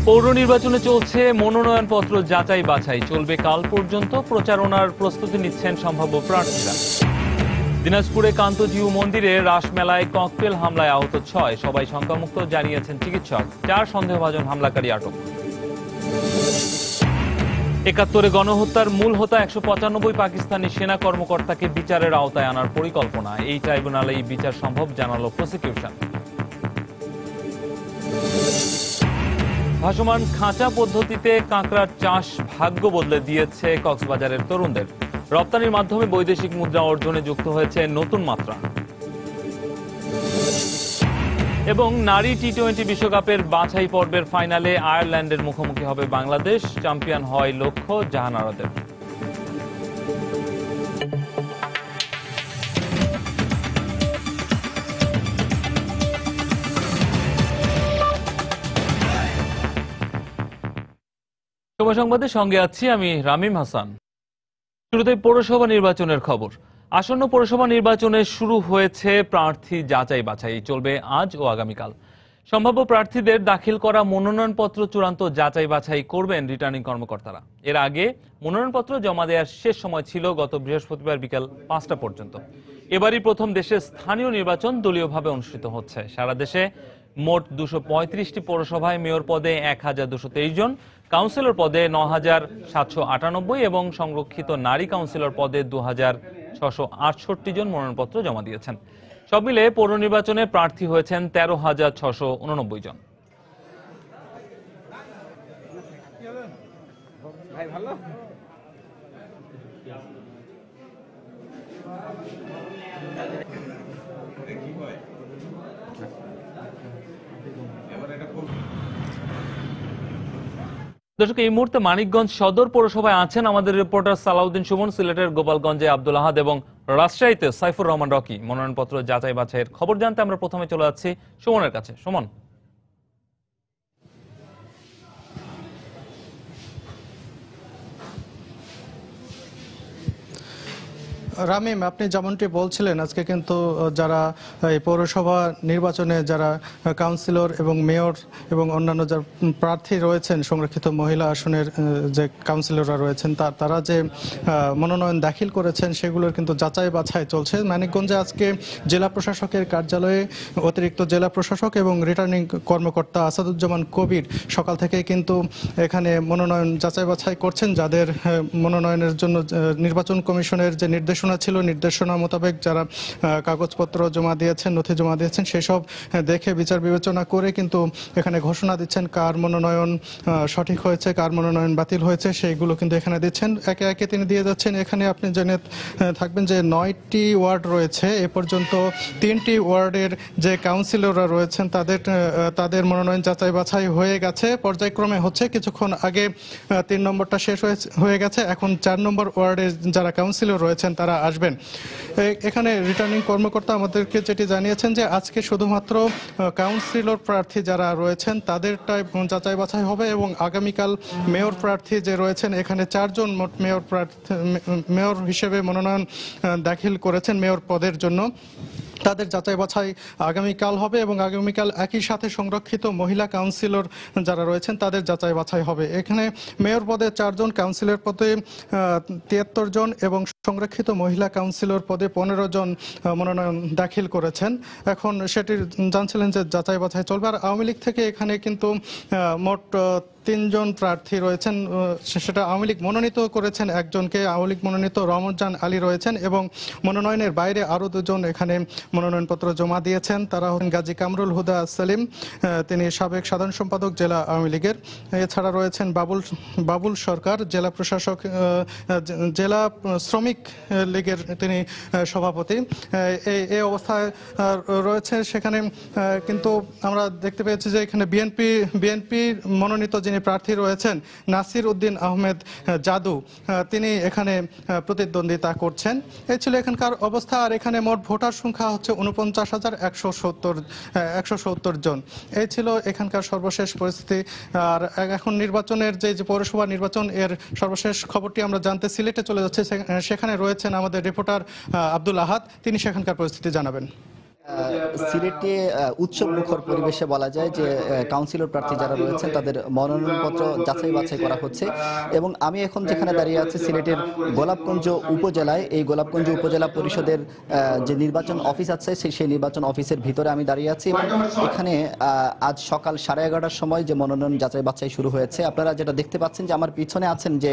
পৌর নির্বাচনে চলছে মনোনয়নপত্র যাচাই বাছাই, চলবে কাল পর্যন্ত। প্রচারণার প্রস্তুতি নিচ্ছেন সম্ভাব্য প্রার্থীরা। দিনাজপুরে কান্তজিউ মন্দিরে রাসমেলায় ককটেল হামলায় আহত ৬, সবাই শঙ্কামুক্ত জানিয়েছেন চিকিৎসক। ৪ সন্দেহভাজন হামলাকারী আটক। ৭১ গণহত্যার মূল হোতা ১৯৫ পাকিস্তানি সেনা কর্মকর্তাকে বিচারের আওতায় আনার পরিকল্পনা, এই ট্রাইব্যুনালেই বিচার সম্ভব জানালো প্রসিকিউশন। ভাসমান খাঁচা পদ্ধতিতে কাঁকড়ার চাষ ভাগ্য বদলে দিয়েছে কক্সবাজারের তরুণদের। রপ্তানির মাধ্যমে বৈদেশিক মুদ্রা অর্জনে যুক্ত হয়েছে নতুন মাত্রা। এবং নারী টি-20 বিশ্বকাপের বাছাই পর্বের ফাইনালে আয়ারল্যান্ডের মুখোমুখি হবে বাংলাদেশ। চ্যাম্পিয়ন হয় লক্ষ্য জাহানারাদের। সময় সংবাদের সঙ্গে আছি আমি রামিম হাসান। শুরুতে পৌরসভা নির্বাচনের খবর। আসন্ন পৌরসভা নির্বাচনে শুরু হয়েছে প্রার্থী যাচাই বাছাই, চলবে আজ ও আগামীকাল। সম্ভাব্য প্রার্থীদের দাখিল করা মনোনয়নপত্র চূড়ান্ত যাচাই বাছাই করবেন রিটার্নিং কর্মকর্তারা। এর আগে মনোনয়নপত্র জমা দেওয়ার শেষ সময় ছিল গত বৃহস্পতিবার বিকেল ৫টা পর্যন্ত। এবারই প্রথম দেশে স্থানীয় নির্বাচন দলীয়ভাবে অনুষ্ঠিত হচ্ছে। সারা দেশে মোট ২৩৫টি পৌরসভায় মেয়র পদে ১,২২৩ জন, কাউন্সিলর পদে ৯,৭৯৮ এবং সংরক্ষিত নারী কাউন্সিলর পদে ২,৬৬৮ জন মনোনয়নপত্র জমা দিয়েছেন। সব মিলে পৌর নির্বাচনে প্রার্থী হয়েছেন ১৩,৬৮৯ জন। দর্শক, এই মুহূর্তে মানিকগঞ্জ সদর পৌরসভায় আছেন আমাদের রিপোর্টার সালাউদ্দিন সুমন। সিলেটের গোপালগঞ্জে আব্দুল আহাদ এবং রাজশাহীতে সাইফুর রহমান রকি। মনোনয়নপত্র যাচাই বাছাইয়ের খবর জানতে আমরা প্রথমে চলে যাচ্ছি সুমনের কাছে। সুমন। রামিম, আপনি যেমনটি বলছিলেন, আজকে কিন্তু যারা এই পৌরসভা নির্বাচনে যারা কাউন্সিলর এবং মেয়র এবং অন্যান্য যারা প্রার্থী রয়েছেন সংরক্ষিত মহিলা আসনের যে কাউন্সিলররা রয়েছেন তারা যে মনোনয়ন দাখিল করেছেন সেগুলোর কিন্তু যাচাই বাছাই চলছে। মানিকগঞ্জে আজকে জেলা প্রশাসকের কার্যালয়ে অতিরিক্ত জেলা প্রশাসক এবং রিটার্নিং কর্মকর্তা আসাদুজ্জামান কবির সকাল থেকে কিন্তু এখানে মনোনয়ন যাচাই বাছাই করছেন। যাদের মনোনয়নের জন্য নির্বাচন কমিশনের যে নির্দেশনা মোতাবেক যারা কাগজপত্র জমা দিয়েছেন, নথি জমা দিয়েছেন, সেসব দেখে বিচার বিবেচনা করে কিন্তু এখানে ঘোষণা দিচ্ছেন কার মনোনয়ন সঠিক হয়েছে, কার মনোনয়ন বাতিল হয়েছে, সেইগুলো কিন্তু এখানে দিচ্ছেন। একে একে তিনি দিয়ে যাচ্ছেন। এখানে আপনি জেনে থাকবেন যে ৯টি ওয়ার্ড রয়েছে। এ পর্যন্ত 3টি ওয়ার্ডের যে কাউন্সিলররা রয়েছেন তাদের মনোনয়ন যাচাই বাছাই হয়ে গেছে, পর্যায়ক্রমে হচ্ছে। কিছুক্ষণ আগে 3 নম্বরটা শেষ হয়ে গেছে। এখন 4 নম্বর ওয়ার্ডের যারা কাউন্সিলর রয়েছেন তারা আসবেন। এখানে রিটার্নিং কর্মকর্তা আমাদেরকে যেটি জানিয়েছেন যে আজকে শুধুমাত্র কাউন্সিলর প্রার্থী যারা রয়েছেন তাদেরটাই যাচাই বাছাই হবে এবং আগামীকাল মেয়র প্রার্থী যে রয়েছেন, এখানে 4 জন মোট মেয়র হিসেবে মনোনয়ন দাখিল করেছেন মেয়র পদের জন্য, তাদের যাচাই বাছাই আগামীকাল হবে এবং আগামীকাল একই সাথে সংরক্ষিত মহিলা কাউন্সিলর যারা রয়েছেন তাদের যাচাই বাছাই হবে। এখানে মেয়র পদে 4 জন, কাউন্সিলর পদে 73 জন এবং সংরক্ষিত মহিলা কাউন্সিলর পদে 15 জন মনোনয়ন দাখিল করেছেন। এখন সেটি জানছিলেন যে যাচাই বাছাই চলবে। আর আওয়ামী লীগ থেকে এখানে কিন্তু মোট 3 জন প্রার্থী রয়েছেন, সেটা আওয়ামী লীগ মনোনীত করেছেন একজনকে, আওয়ামী লীগ মনোনীত রহমতজান আলী রয়েছেন এবং মনোনয়নের বাইরে আরও 2 জন এখানে মনোনয়নপত্র জমা দিয়েছেন। তারা হলেন গাজী কামরুল হুদা সেলিম, তিনি সাবেক সাধারণ সম্পাদক জেলা আওয়ামী লীগের। এছাড়া রয়েছেন বাবুল সরকার, জেলা প্রশাসক, জেলা শ্রমিক লীগের তিনি সভাপতি। এই অবস্থায় রয়েছে সেখানে। কিন্তু আমরা দেখতে পেয়েছি যে এখানে বিএনপি মনোনীত যিনি প্রার্থী রয়েছেন নাসির উদ্দিন আহমেদ জাদু, তিনি এখানে প্রতিদ্বন্দ্বিতা করছেন। এই ছিল এখানকার অবস্থা। আর এখানে মোট ভোটার সংখ্যা হচ্ছে ৪৯,১৭০ জন। এই ছিল এখানকার সর্বশেষ পরিস্থিতি। আর এখন নির্বাচনের যে পৌরসভা নির্বাচন, এর সর্বশেষ খবরটি আমরা জানতে সিলেটে চলে যাচ্ছে। সেখানে রয়েছেন আমাদের রিপোর্টার আব্দুল আহাদ, তিনি সেখানকার পরিস্থিতি জানাবেন। সিলেটে উৎসব মুখর পরিবেশে বলা যায় যে কাউন্সিলর প্রার্থী যারা রয়েছেন তাদের মনোনয়নপত্র যাচাই বাছাই করা হচ্ছে এবং আমি এখন যেখানে দাঁড়িয়ে আছি সিলেটের গোলাপগঞ্জ উপজেলায়, এই গোলাপগঞ্জ উপজেলা পরিষদের যে নির্বাচন অফিস আছে সেই নির্বাচন অফিসের ভিতরে আমি দাঁড়িয়ে আছি এবং এখানে আজ সকাল 11:30টার সময় যে মনোনয়ন যাচাই বাছাই শুরু হয়েছে। আপনারা যেটা দেখতে পাচ্ছেন যে আমার পিছনে আছেন যে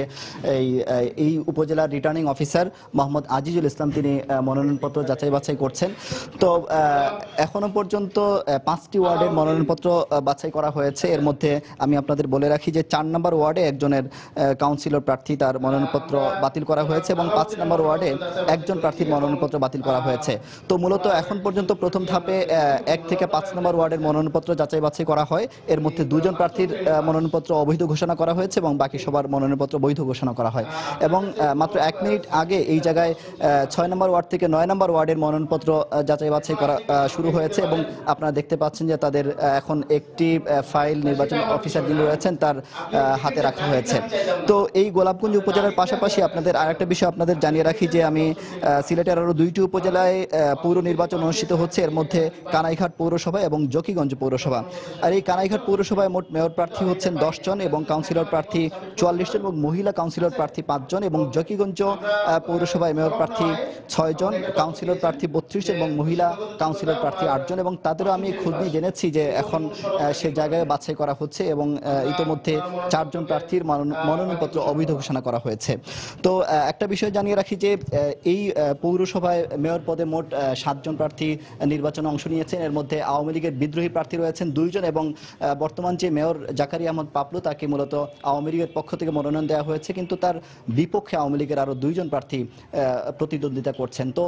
এই উপজেলার রিটার্নিং অফিসার মোহাম্মদ আজিজুল ইসলাম, তিনি মনোনয়নপত্র যাচাই বাছাই করছেন। তো এখনো পর্যন্ত 5টি ওয়ার্ডের মনোনয়নপত্র বাছাই করা হয়েছে। এর মধ্যে আমি আপনাদের বলে রাখি যে 4 নম্বর ওয়ার্ডে একজনের কাউন্সিলর প্রার্থী তার মনোনয়নপত্র বাতিল করা হয়েছে এবং 5 নম্বর ওয়ার্ডে একজন প্রার্থীর মনোনয়নপত্র বাতিল করা হয়েছে। তো মূলত এখন পর্যন্ত প্রথম ধাপে 1 থেকে 5 নম্বর ওয়ার্ডের মনোনয়নপত্র যাচাই বাছাই করা হয়। এর মধ্যে 2 জন প্রার্থীর মনোনয়নপত্র অবৈধ ঘোষণা করা হয়েছে এবং বাকি সবার মনোনয়নপত্র বৈধ ঘোষণা করা হয়। এবং মাত্র 1 মিনিট আগে এই জায়গায় 6 নম্বর ওয়ার্ড থেকে 9 নম্বর ওয়ার্ডের মনোনয়নপত্র যাচাই বাছাই করা শুরু হয়েছে এবং আপনারা দেখতে পাচ্ছেন যে তাদের এখন একটি ফাইল নির্বাচন অফিসার যিনি রয়েছেন তার হাতে রাখা হয়েছে। তো এই গোলাপগঞ্জ উপজেলার পাশাপাশি আপনাদের আরেকটা বিষয় আপনাদের জানিয়ে রাখি যে আমি সিলেটের আরও 2টি উপজেলায় পৌর নির্বাচন অনুষ্ঠিত হচ্ছে। এর মধ্যে কানাইঘাট পৌরসভা এবং জকিগঞ্জ পৌরসভা। আর এই কানাইঘাট পৌরসভায় মোট মেয়র প্রার্থী হচ্ছেন 10 জন এবং কাউন্সিলর প্রার্থী 44 জন এবং মহিলা কাউন্সিলর প্রার্থী 5 জন এবং জকিগঞ্জ পৌরসভায় মেয়র প্রার্থী 6 জন, কাউন্সিলর প্রার্থী 32 এবং মহিলা কাউন্সিলর প্রার্থী 8 জন এবং তাদেরও আমি খোঁজ নিয়ে জেনেছি যে এখন সে জায়গায় বাছাই করা হচ্ছে এবং ইতোমধ্যে 4 জন প্রার্থীর মনোনয়নপত্র অবৈধ ঘোষণা করা হয়েছে। তো একটা বিষয় জানিয়ে রাখি যে এই পৌরসভায় মেয়র পদে মোট 7 জন প্রার্থী নির্বাচনে অংশ নিয়েছেন। এর মধ্যে আওয়ামী লীগের বিদ্রোহী প্রার্থী রয়েছেন 2 জন এবং বর্তমান যে মেয়র জাকারিয়া আহমদ পাপলু তাকে মূলত আওয়ামী লীগের পক্ষ থেকে মনোনয়ন দেওয়া হয়েছে, কিন্তু তার বিপক্ষে আওয়ামী লীগের আরো 2 জন প্রার্থী প্রতিদ্বন্দ্বিতা করছেন। তো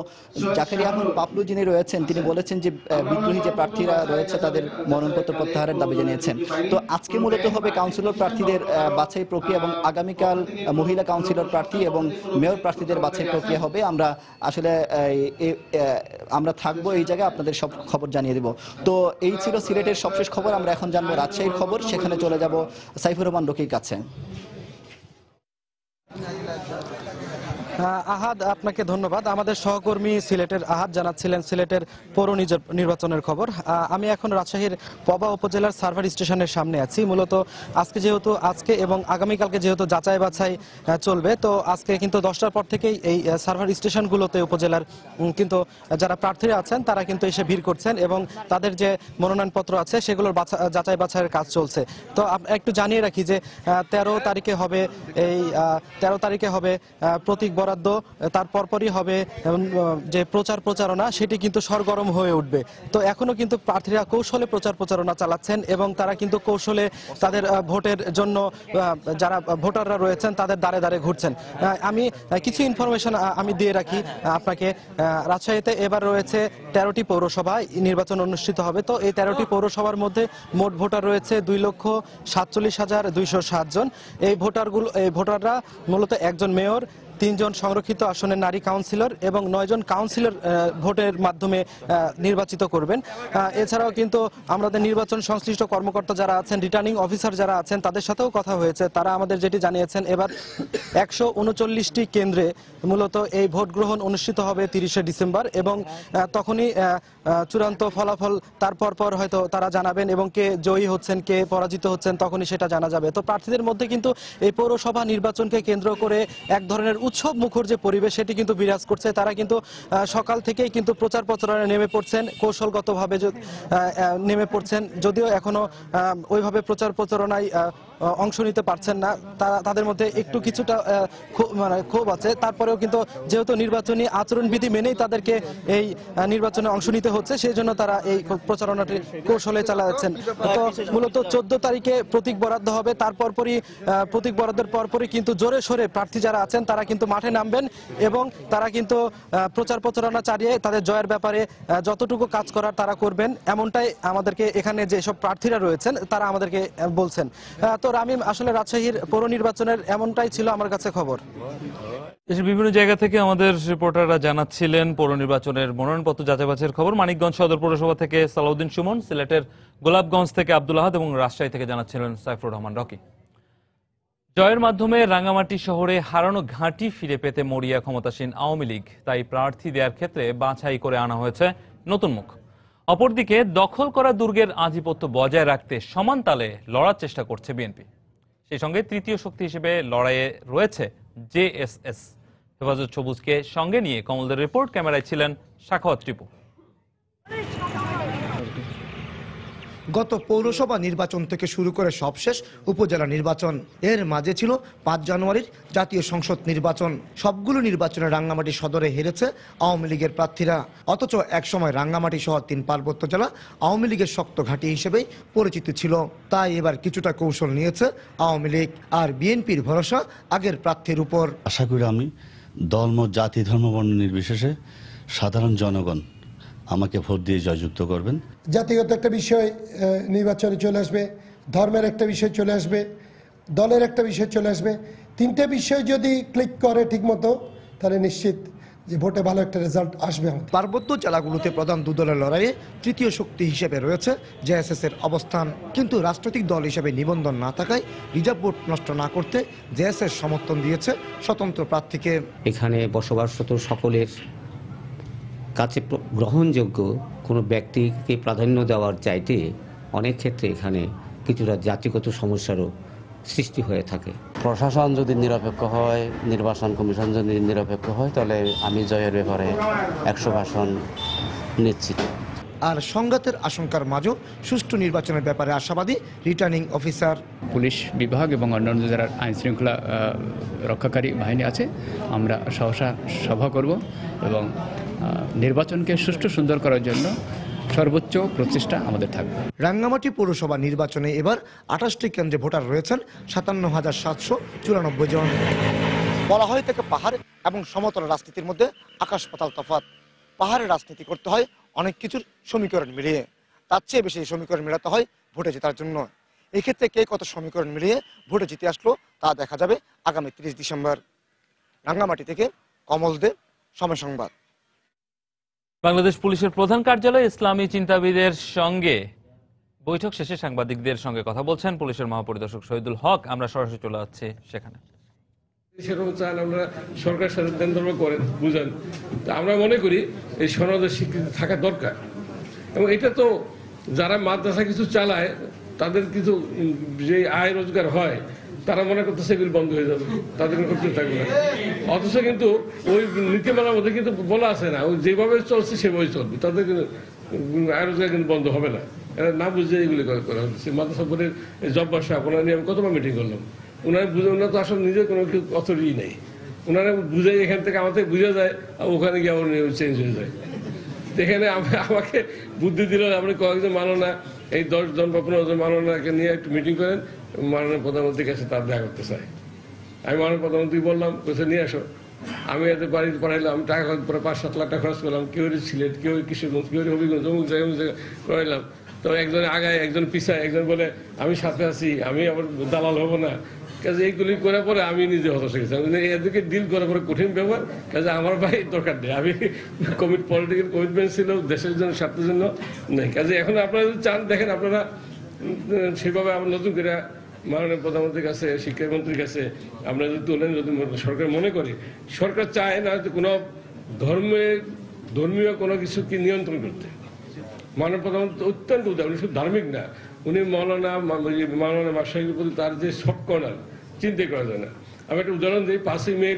জাকারিয়া আহমদ পাপলু যিনি রয়েছেন তিনি বলেছেন যে বিদ্রোহী যে প্রার্থীরা রয়েছে তাদের মনোনয়নপত্র প্রত্যাহারের দাবি জানিয়েছেন। তো আজকে মূলত হবে কাউন্সিলর প্রার্থীদের বাছাই প্রক্রিয়া এবং আগামীকাল মহিলা কাউন্সিলর প্রার্থী এবং মেয়র প্রার্থীদের বাছাই প্রক্রিয়া হবে। আমরা আসলে আমরা থাকবো এই জায়গায়, আপনাদের সব খবর জানিয়ে দেব। তো এই ছিল সিলেটের সবশেষ খবর। আমরা এখন জানবো রাজশাহীর খবর, সেখানে চলে যাব সাইফুর রহমান রকির কাছে। আহাদ, আপনাকে ধন্যবাদ। আমাদের সহকর্মী সিলেটের আহাদ জানাচ্ছিলেন সিলেটের পৌর নির্বাচনের খবর। আমি এখন রাজশাহীর পবা উপজেলার সার্ভার স্টেশনের সামনে আছি। মূলত আজকে এবং আগামীকালকে যেহেতু যাচাই বাছাই চলবে, তো আজকে কিন্তু 10টার পর থেকেই এই সার্ভার স্টেশনগুলোতে উপজেলার কিন্তু যারা প্রার্থীরা আছেন তারা কিন্তু এসে ভিড় করছেন এবং তাদের যে মনোনয়নপত্র আছে সেগুলোর যাচাই বাছাইয়ের কাজ চলছে। তো একটু জানিয়ে রাখি যে 13 তারিখে হবে প্রতীক বরাদ্দ, তার পরপরই হবে যে প্রচারণা, সেটি কিন্তু সরগরম হয়ে উঠবে। তো এখনো কিন্তু প্রার্থীরা কৌশলে প্রচারণা চালাচ্ছেন এবং তারা কিন্তু কৌশলে তাদের ভোটের জন্য যারা ভোটাররা রয়েছেন তাদের দ্বারে দ্বারে ঘুরছেন। আমি কিছু ইনফরমেশন আমি দিয়ে রাখি আপনাকে। রাজশাহীতে এবার রয়েছে 13টি পৌরসভায় নির্বাচন অনুষ্ঠিত হবে। তো এই 13টি পৌরসভার মধ্যে মোট ভোটার রয়েছে 2,47,207 জন। এই ভোটাররা মূলত একজন মেয়র, 3 জন সংরক্ষিত আসনের নারী কাউন্সিলর এবং 9 জন কাউন্সিলর ভোটের মাধ্যমে নির্বাচিত করবেন। এছাড়াও কিন্তু আমাদের নির্বাচন সংশ্লিষ্ট কর্মকর্তা যারা আছেন, রিটার্নিং অফিসার যারা আছেন, তাদের সাথেও কথা হয়েছে। তারা আমাদের যেটি জানিয়েছেন, এবার 139টি কেন্দ্রে মূলত এই ভোট গ্রহণ অনুষ্ঠিত হবে 30শে ডিসেম্বর এবং তখনই চূড়ান্ত ফলাফল তারপর হয়তো তারা জানাবেন এবং কে জয়ী হচ্ছেন কে পরাজিত হচ্ছেন তখনই সেটা জানা যাবে। তো প্রার্থীদের মধ্যে কিন্তু এই পৌরসভা নির্বাচনকে কেন্দ্র করে এক ধরনের উৎসব মুখর যে পরিবেশ সেটি কিন্তু বিরাজ করছে। তারা কিন্তু সকাল থেকেই কিন্তু প্রচারণায় নেমে পড়ছেন, কৌশলগতভাবে নেমে পড়ছেন, যদিও এখনো ওইভাবে প্রচারণায় অংশ নিতে পারছেন না। তাদের মধ্যে একটু কিছুটা ক্ষোভ আছে। তারপরেও কিন্তু যেহেতু নির্বাচনী আচরণবিধি মেনেই তাদেরকে এই নির্বাচনে অংশ নিতে হচ্ছে, সেই জন্য তারা এই প্রচারণাটি কৌশলে চালাচ্ছেন। তো মূলত 14 তারিখে প্রতীক বরাদ্দ হবে। প্রতীক বরাদ্দের পরপরই কিন্তু জোরে সোরে প্রার্থী যারা আছেন তারা কিন্তু মাঠে নামবেন এবং তারা কিন্তু প্রচারণা চালিয়ে তাদের জয়ের ব্যাপারে যতটুকু কাজ করার তারা করবেন, এমনটাই আমাদেরকে এখানে যেসব প্রার্থীরা রয়েছেন তারা আমাদেরকে বলছেন। তো রামিম, আসলে রাজশাহীর পৌর নির্বাচনের এমনটাই ছিল আমার কাছে খবর। দেশের বিভিন্ন জায়গা থেকে আমাদের রিপোর্টাররা জানাচ্ছিলেন পৌর নির্বাচনের মনোনয়নপত্র যাচাই বাছাইয়ের খবর। মানিকগঞ্জ সদর পৌরসভা থেকে সালাউদ্দিন সুমন, সিলেটের গোলাপগঞ্জ থেকে আব্দুল আহাদ এবং রাজশাহী থেকে জানাচ্ছিলেন সাইফুর রহমান রকি। জয়ের মাধ্যমে রাঙ্গামাটি শহরে হারানো ঘাঁটি ফিরে পেতে মরিয়া ক্ষমতাসীন আওয়ামী লীগ, তাই প্রার্থী দেওয়ার ক্ষেত্রে বাছাই করে আনা হয়েছে নতুন মুখ। অপরদিকে দখল করা দুর্গের আধিপত্য বজায় রাখতে সমান তালে লড়ার চেষ্টা করছে বিএনপি। সেই সঙ্গে তৃতীয় শক্তি হিসেবে লড়াইয়ে রয়েছে জেএসএস। হেফাজত সবুজকে সঙ্গে নিয়ে কমলদের রিপোর্ট, ক্যামেরায় ছিলেন সাখাওয়াত টিপু। গত পৌরসভা নির্বাচন থেকে শুরু করে সবশেষ উপজেলা নির্বাচন, এর মাঝে ছিল 5 জানুয়ারির জাতীয় সংসদ নির্বাচন। সবগুলো নির্বাচনে রাঙ্গামাটি সদরে হেরেছে আওয়ামী লীগের প্রার্থীরা। অথচ একসময় রাঙ্গামাটি সহ 3 পার্বত্য জেলা আওয়ামী লীগের শক্ত ঘাঁটি হিসেবেই পরিচিত ছিল। তাই এবার কিছুটা কৌশল নিয়েছে আওয়ামী লীগ, আর বিএনপির ভরসা আগের প্রার্থীর উপর। আশা করি আমি দলমত, জাতি, ধর্ম, বর্ণ নির্বিশেষে সাধারণ জনগণ আমাকে ভোট দিয়ে জয়যুক্ত করবেন। জাতিগত একটা বিষয় নির্বাচনে চলে আসবে, ধর্মের একটা বিষয় চলে আসবে, দলের একটা বিষয় চলে আসবে। 3টে বিষয় যদি ক্লিক করে ঠিকমতো, তাহলে নিশ্চিত যে ভোটে ভালো একটা রেজাল্ট আসবে। পার্বত্য জেলাগুলোতে প্রধান 2 দলের লড়াইয়ে তৃতীয় শক্তি হিসেবে রয়েছে জেএসএস এর অবস্থান। কিন্তু রাজনৈতিক দল হিসেবে নিবন্ধন না থাকায় রিজার্ভ ভোট নষ্ট না করতে জেএসএস সমর্থন দিয়েছে স্বতন্ত্র প্রার্থীকে। এখানে বসবাসরত সকলের কাছে গ্রহণযোগ্য কোনো ব্যক্তিকে প্রাধান্য দেওয়ার চাইতে অনেক ক্ষেত্রে এখানে কিছুটা জাতিগত সমস্যারও সৃষ্টি হয়ে থাকে। প্রশাসন যদি নিরপেক্ষ হয়, নির্বাচন কমিশন যদি নিরপেক্ষ হয়, তাহলে আমি জয়ের ব্যাপারে 100% নিশ্চিত। আর সংঘাতের আশঙ্কার মাঝেও সুষ্ঠু নির্বাচনের ব্যাপারে আশাবাদী রিটার্নিং অফিসার। পুলিশ বিভাগ এবং অন্যান্য যারা আইন শৃঙ্খলা রক্ষাকারী বাহিনী আছে, আমরা সহসা সভা করব এবং নির্বাচনকে সুষ্ঠু সুন্দর করার জন্য সর্বোচ্চ প্রচেষ্টা আমাদের থাকবে। রাঙ্গামাটি পৌরসভা নির্বাচনে এবার 28টি কেন্দ্রে ভোটার রয়েছেন 57,794 জন। বলা হয় থেকে পাহাড় এবং সমতল রাজনীতির মধ্যে আকাশ পাতাল তফাৎ। পাহাড়ে রাজনীতি করতে হয় অনেক কিছুর সমীকরণ মিলিয়ে, তার চেয়ে বেশি সমীকরণ মেলাতে হয় ভোটে জেতার জন্য। এক্ষেত্রে কে কত সমীকরণ মিলিয়ে ভোটে জিতে আসলো তা দেখা যাবে আগামী 30 ডিসেম্বর। রাঙ্গামাটি থেকে কমল দে, সময় সংবাদ। বাংলাদেশ পুলিশের প্রধান কার্যালয়ে ইসলামী চিন্তাবিদের সঙ্গে বৈঠক শেষে সাংবাদিকদের সঙ্গে কথা বলছেন পুলিশের মহাপরিদর্শক শহীদুল হক। আমরা সরাসরি চলে যাচ্ছি সেখানে। সেরকম চান আমরা সরকার সাথে দেন ধর্ম করেন, বুঝান। আমরা মনে করি এই সনদের স্বীকৃতি থাকা দরকার, এবং এটা তো যারা মাদ্রাসা কিছু চালায় তাদের কিছু যে আয় রোজগার হয়, তারা মনে করতেছে এগুলি বন্ধ হয়ে যাবে, তাদের করতে থাকবে না। অথচ কিন্তু ওই নীতিমালার মধ্যে কিন্তু বলা আছে না, ওই যেভাবে চলছে সেভাবে চলবে, তাদের কিন্তু আয় রোজগার কিন্তু বন্ধ হবে না। এরা না বুঝে এগুলি করা হচ্ছে। মাদ্রাসা বোর্ডের জব্বার সাহেব, ওনার নিয়ে আমি কতবার মিটিং করলাম, ওনারা বুঝে, ওনার তো আসলে নিজের কোনো অথরিটি নেই। ওনারা বুঝে এখান থেকে আমাদের বুঝে যায়, আর ওখানে গিয়ে আমার চেঞ্জ হয়ে যায়। এখানে আমাকে বুদ্ধি দিল, আপনি কয়েকজন মানো না, এই 10 জন বা 15 জন মানো না, নিয়ে একটু মিটিং করেন, মাননীয় প্রধানমন্ত্রীর কাছে তার দেখা করতে চাই। আমি মাননীয় প্রধানমন্ত্রী বললাম, বলছে নিয়ে আসো। আমি এদের বাড়িতে পাঠাইলাম, আমি টাকা প্রায় 5-7 লাখ টাকা খরচ করলাম। কেউ সিলেট, কেউ কিশোরগঞ্জ, কেউ হবিগঞ্জ, অমুক জায়গায় করাইলাম। তো একজন আগায়, একজন পিছায়, একজন বলে আমি সাথে আছি, আমি আবার দালাল হবো না। কাজে এইগুলি করার পরে আমি নিজে হতাশ হয়ে গেছি। এদেরকে ডিল করার পরে কঠিন ব্যাপার। কাজে আমার ভাই দরকার নেই, আমি পলিটিক্যাল কমিটমেন্ট ছিল দেশের জন্য, স্বার্থের জন্য নেই। কাজে এখন আপনারা যদি চান, দেখেন আপনারা সেভাবে আমরা নতুন করে মাননীয় প্রধানমন্ত্রীর কাছে, শিক্ষামন্ত্রীর কাছে আমরা যদি তোলেন, যদি সরকার মনে করে, সরকার চায় না যে কোনো ধর্মীয় কোনো কিছুকে নিয়ন্ত্রণ করতে। মাননীয় প্রধানমন্ত্রী অত্যন্ত উদার, উনি শুধু ধার্মিক না, উনি মাওলানা মাশাইখের প্রতি তার যে সব কর্নার চিন্তাই করা যায় না। আমি একটা উদাহরণ দিই, 5ই মে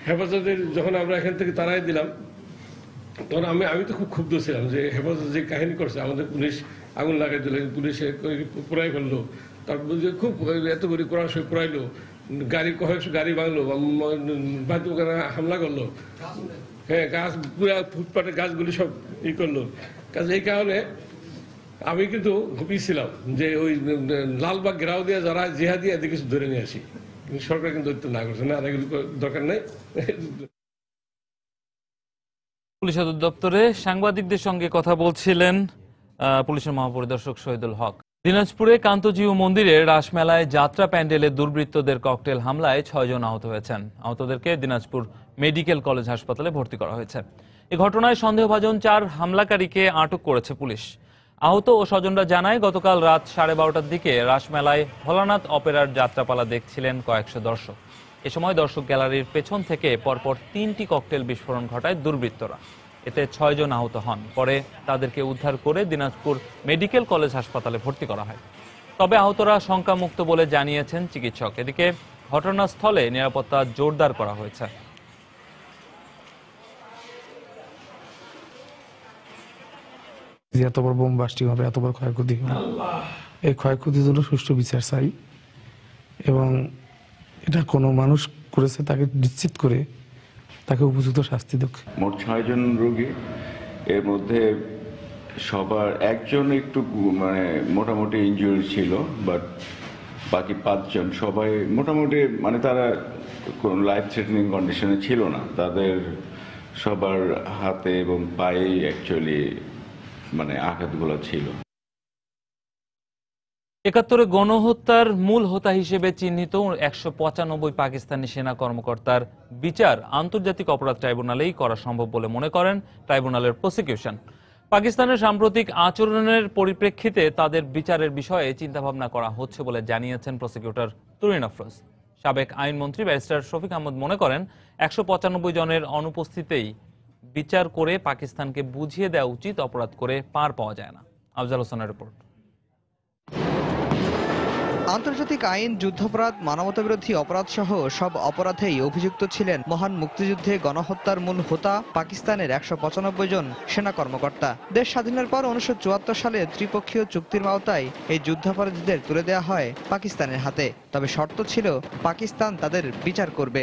হেফাজতের যখন আমরা এখান থেকে তাড়াই দিলাম, তখন আমি তো খুব ক্ষুব্ধ ছিলাম যে হেফাজত যে কাহিনী করছে, আমাদের পুলিশ আগুন লাগাই দিল, পুলিশে পুরাই ফেললো, তারপর যে খুব এত করে কোরআন শরীফ পুরাইলো, কয়েকশো গাড়ি ভাঙলো, বাদ্যকারা হামলা করলো, হ্যাঁ, গাছ পুরা ফুটপাটের গাছগুলি সব ই করলো। কাজে এই কারণে আমি কিন্তু ভুগিয়েছিলাম যে ওই লালবাগ ঘেরাও দিয়ে যারা জিহাদি এদিকে কিছু ধরে নিয়ে আসি, কিন্তু সরকার কিন্তু না করছে না, এগুলো দরকার নেই। পুলিশ সদর দপ্তরে সাংবাদিকদের সঙ্গে কথা বলছিলেন পুলিশের মহাপরিদর্শক শহীদুল হক। দিনাজপুরে কান্তজিউ মন্দিরে রাসমেলায় যাত্রা প্যান্ডেলে দুর্বৃত্তদের ককটেল হামলায় 6 জন আহত হয়েছেন। আহতদেরকে দিনাজপুর মেডিকেল কলেজ হাসপাতালে ভর্তি করা হয়েছে। এই ঘটনায় সন্দেহভাজন 4 হামলাকারীকে আটক করেছে পুলিশ। আহত ও স্বজনরা জানায়, গতকাল রাত 12:30টার দিকে রাসমেলায় ভোলানাথ অপেরার যাত্রাপালা দেখছিলেন কয়েকশো দর্শক। এ সময় দর্শক গ্যালারির পেছন থেকে পরপর 3টি ককটেল বিস্ফোরণ ঘটায় দুর্বৃত্তরা। এতে 6 জন আহত হন। পরে তাদেরকে উদ্ধার করে দিনাজপুর মেডিকেল কলেজ হাসপাতালে ভর্তি করা হয়। তবে আহতরা শঙ্কামুক্ত বলে জানিয়েছেন চিকিৎসক। এদিকে ঘটনাস্থলে নিরাপত্তা জোরদার করা হয়েছে। এত বড় বোম বাস্টিং হবে, এত বড় ক্ষয়ক্ষতি হবে, এই ক্ষয়ক্ষতির জন্য সুষ্ঠু বিচার চাই এবং এটা কোনো মানুষ করেছে তাকে নিশ্চিত করে তাকে উপযুক্ত শাস্তি দেখ। মোট 6 জন রোগী, এর মধ্যে সবার একজন একটু মানে মোটামুটি ইনজুরি ছিল, বাট বাকি 5 জন সবাই মোটামুটি মানে তারা কোনো লাইফ থ্রেটনিং কন্ডিশনে ছিল না। তাদের সবার হাতে এবং পায়ে অ্যাকচুয়ালি মানে আঘাতগুলো ছিল। ৭১ গণহত্যার মূল হোতা হিসেবে চিহ্নিত 195 পাকিস্তানি সেনা কর্মকর্তার বিচার আন্তর্জাতিক অপরাধ ট্রাইব্যুনালেই করা সম্ভব বলে মনে করেন ট্রাইব্যুনালের প্রসিকিউশন। পাকিস্তানের সাম্প্রতিক আচরণের পরিপ্রেক্ষিতে তাদের বিচারের বিষয়ে চিন্তাভাবনা করা হচ্ছে বলে জানিয়েছেন প্রসিকিউটর তুরিন আফরোজ। সাবেক আইনমন্ত্রী ব্যারিস্টার শফিক আহমদ মনে করেন 195 জনের অনুপস্থিতিতেই বিচার করে পাকিস্তানকে বুঝিয়ে দেওয়া উচিত, অপরাধ করে পার পাওয়া যায় না। আফজাল হোসেনের রিপোর্ট। আন্তর্জাতিক আইন, যুদ্ধাপরাধ, মানবতাবিরোধী অপরাধ সহ সব অপরাধেই অভিযুক্ত ছিলেন মহান মুক্তিযুদ্ধে গণহত্যার মূল হোতা পাকিস্তানের 195 জন সেনা কর্মকর্তা। দেশ স্বাধীনের পর 1974 সালে ত্রিপক্ষীয় চুক্তির আওতায় এই যুদ্ধাপরাধীদের তুলে দেওয়া হয় পাকিস্তানের হাতে। তবে শর্ত ছিল পাকিস্তান তাদের বিচার করবে।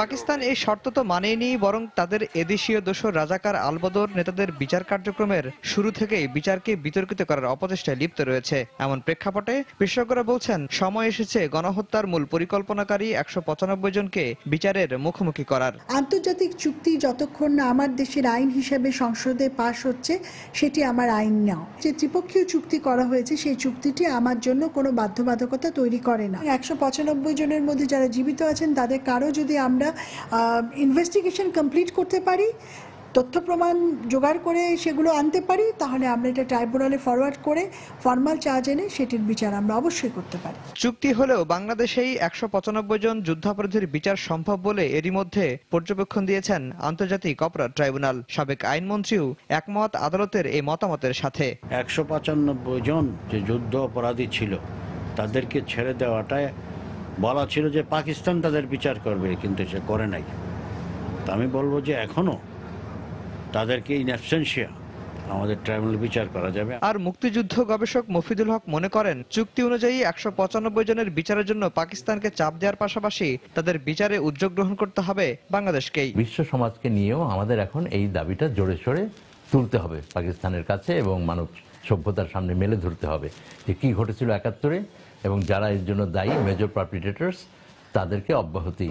পাকিস্তান এই শর্ত তো মানেনি, বরং তাদের এদেশীয় দোসর রাজাকার আলবদর নেতাদের বিচার কার্যক্রমের শুরু থেকেই বিচারকে বিতর্কিত করার অপচেষ্টায় লিপ্ত রয়েছে। এমন প্রেক্ষাপটে বিশেষজ্ঞরা বলছেন সময় এসেছে গণহত্যার মূল পরিকল্পনাকারী 195 জনকে বিচারের মুখোমুখি করার। আন্তর্জাতিক চুক্তি যতক্ষণ না আমার দেশের আইন হিসেবে সংসদে পাশ হচ্ছে সেটি আমার আইন না। যে ত্রিপক্ষীয় চুক্তি করা হয়েছে সেই চুক্তিটি আমার জন্য কোনো বাধ্যবাধকতা তৈরি করে না। 195 জনের মধ্যে যারা জীবিত আছেন তাদের কারো যদি আমরা ইনভেস্টিগেশন কমপ্লিট করতে পারি, তথ্য প্রমাণ জোগাড় করে সেগুলো আনতে পারি, তাহলে আমরা এটা ট্রাইব্যুনালে ফরওয়ার্ড করে ফর্মাল চার্জ এনে সেটির বিচার আমরা অবশ্যই করতে পারি। চুক্তি হলেও বাংলাদেশেই 195 জন যুদ্ধাপরাধীর বিচার সম্ভব বলে এরই মধ্যে পর্যবেক্ষণ দিয়েছেন আন্তর্জাতিক অপরাধ ট্রাইব্যুনাল। সাবেক আইনমন্ত্রীও একমত আদালতের এই মতামতের সাথে। 195 জন যে যুদ্ধ অপরাধী ছিল তাদেরকে ছেড়ে দেওয়াটায় বলা ছিল যে পাকিস্তান তাদের বিচার করবে, কিন্তু সে করে নাই। তা আমি বলবো যে এখনো তাদেরকে ইন অ্যাবসেন্সিয়া আমাদের ট্রাইব্যুনাল বিচার করা যাবে। আর মুক্তিযুদ্ধ গবেষক মফিদুল হক মনে করেন চুক্তি অনুযায়ী 195 জনের বিচারের জন্য পাকিস্তানকে চাপ দেওয়ার পাশাপাশি তাদের বিচারে উদ্যোগ গ্রহণ করতে হবে বাংলাদেশকেই। বিশ্ব সমাজকে নিয়েও আমাদের এখন এই দাবিটা জোরে সোরে তুলতে হবে পাকিস্তানের কাছে এবং মানব সভ্যতার সামনে মেলে ধরতে হবে যে কি ঘটেছিল 71-এ এবং যারা এর জন্য দায়ী মেজর পারপিট্রেটরস তাদেরকে অব্যাহতি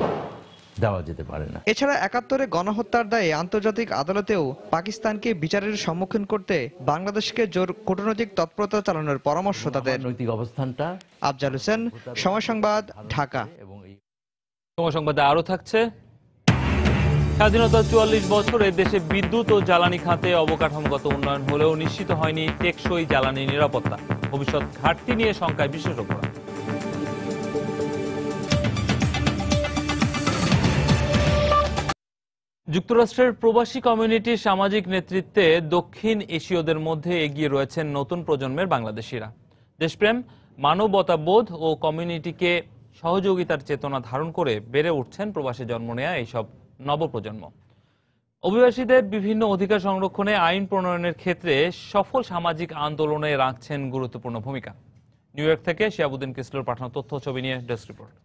দেওয়া যেতে পারে না। এছাড়া 71-এ গণহত্যার দায়ে আন্তর্জাতিক আদালতেও পাকিস্তানকে বিচারের সম্মুখীন করতে বাংলাদেশকে জোর কূটনৈতিক তৎপরতা চালানোর পরামর্শ তাদের। নৈতিক অবস্থানটা। আফজাল হোসেন, সময় সংবাদ, ঢাকা। সময় সংবাদে আরো থাকছে, স্বাধীনতার 44 বছরে দেশে বিদ্যুৎ ও জ্বালানি খাতে অবকাঠামোগত উন্নয়ন হলেও নিশ্চিত হয়নি টেকসই জ্বালানি নিরাপত্তা। ভবিষ্যৎ ঘাটতি নিয়ে শঙ্কায় বিশেষজ্ঞরা। যুক্তরাষ্ট্রের প্রবাসী কমিউনিটির সামাজিক নেতৃত্বে দক্ষিণ এশীয়দের মধ্যে এগিয়ে রয়েছেন নতুন প্রজন্মের বাংলাদেশিরা। দেশপ্রেম, মানবতাবোধ ও কমিউনিটিকে সহযোগিতার চেতনা ধারণ করে বেড়ে উঠছেন প্রবাসী জন্ম নেয়া এইসব নবপ্রজন্ম। অভিবাসীদের বিভিন্ন অধিকার সংরক্ষণে আইন প্রণয়নের ক্ষেত্রে সফল সামাজিক আন্দোলনে রাখছেন গুরুত্বপূর্ণ ভূমিকা। নিউ ইয়র্ক থেকে শিয়াবুদ্দিন কিসলুর পাঠানো তথ্য ছবি নিয়ে ডেস্ক রিপোর্ট।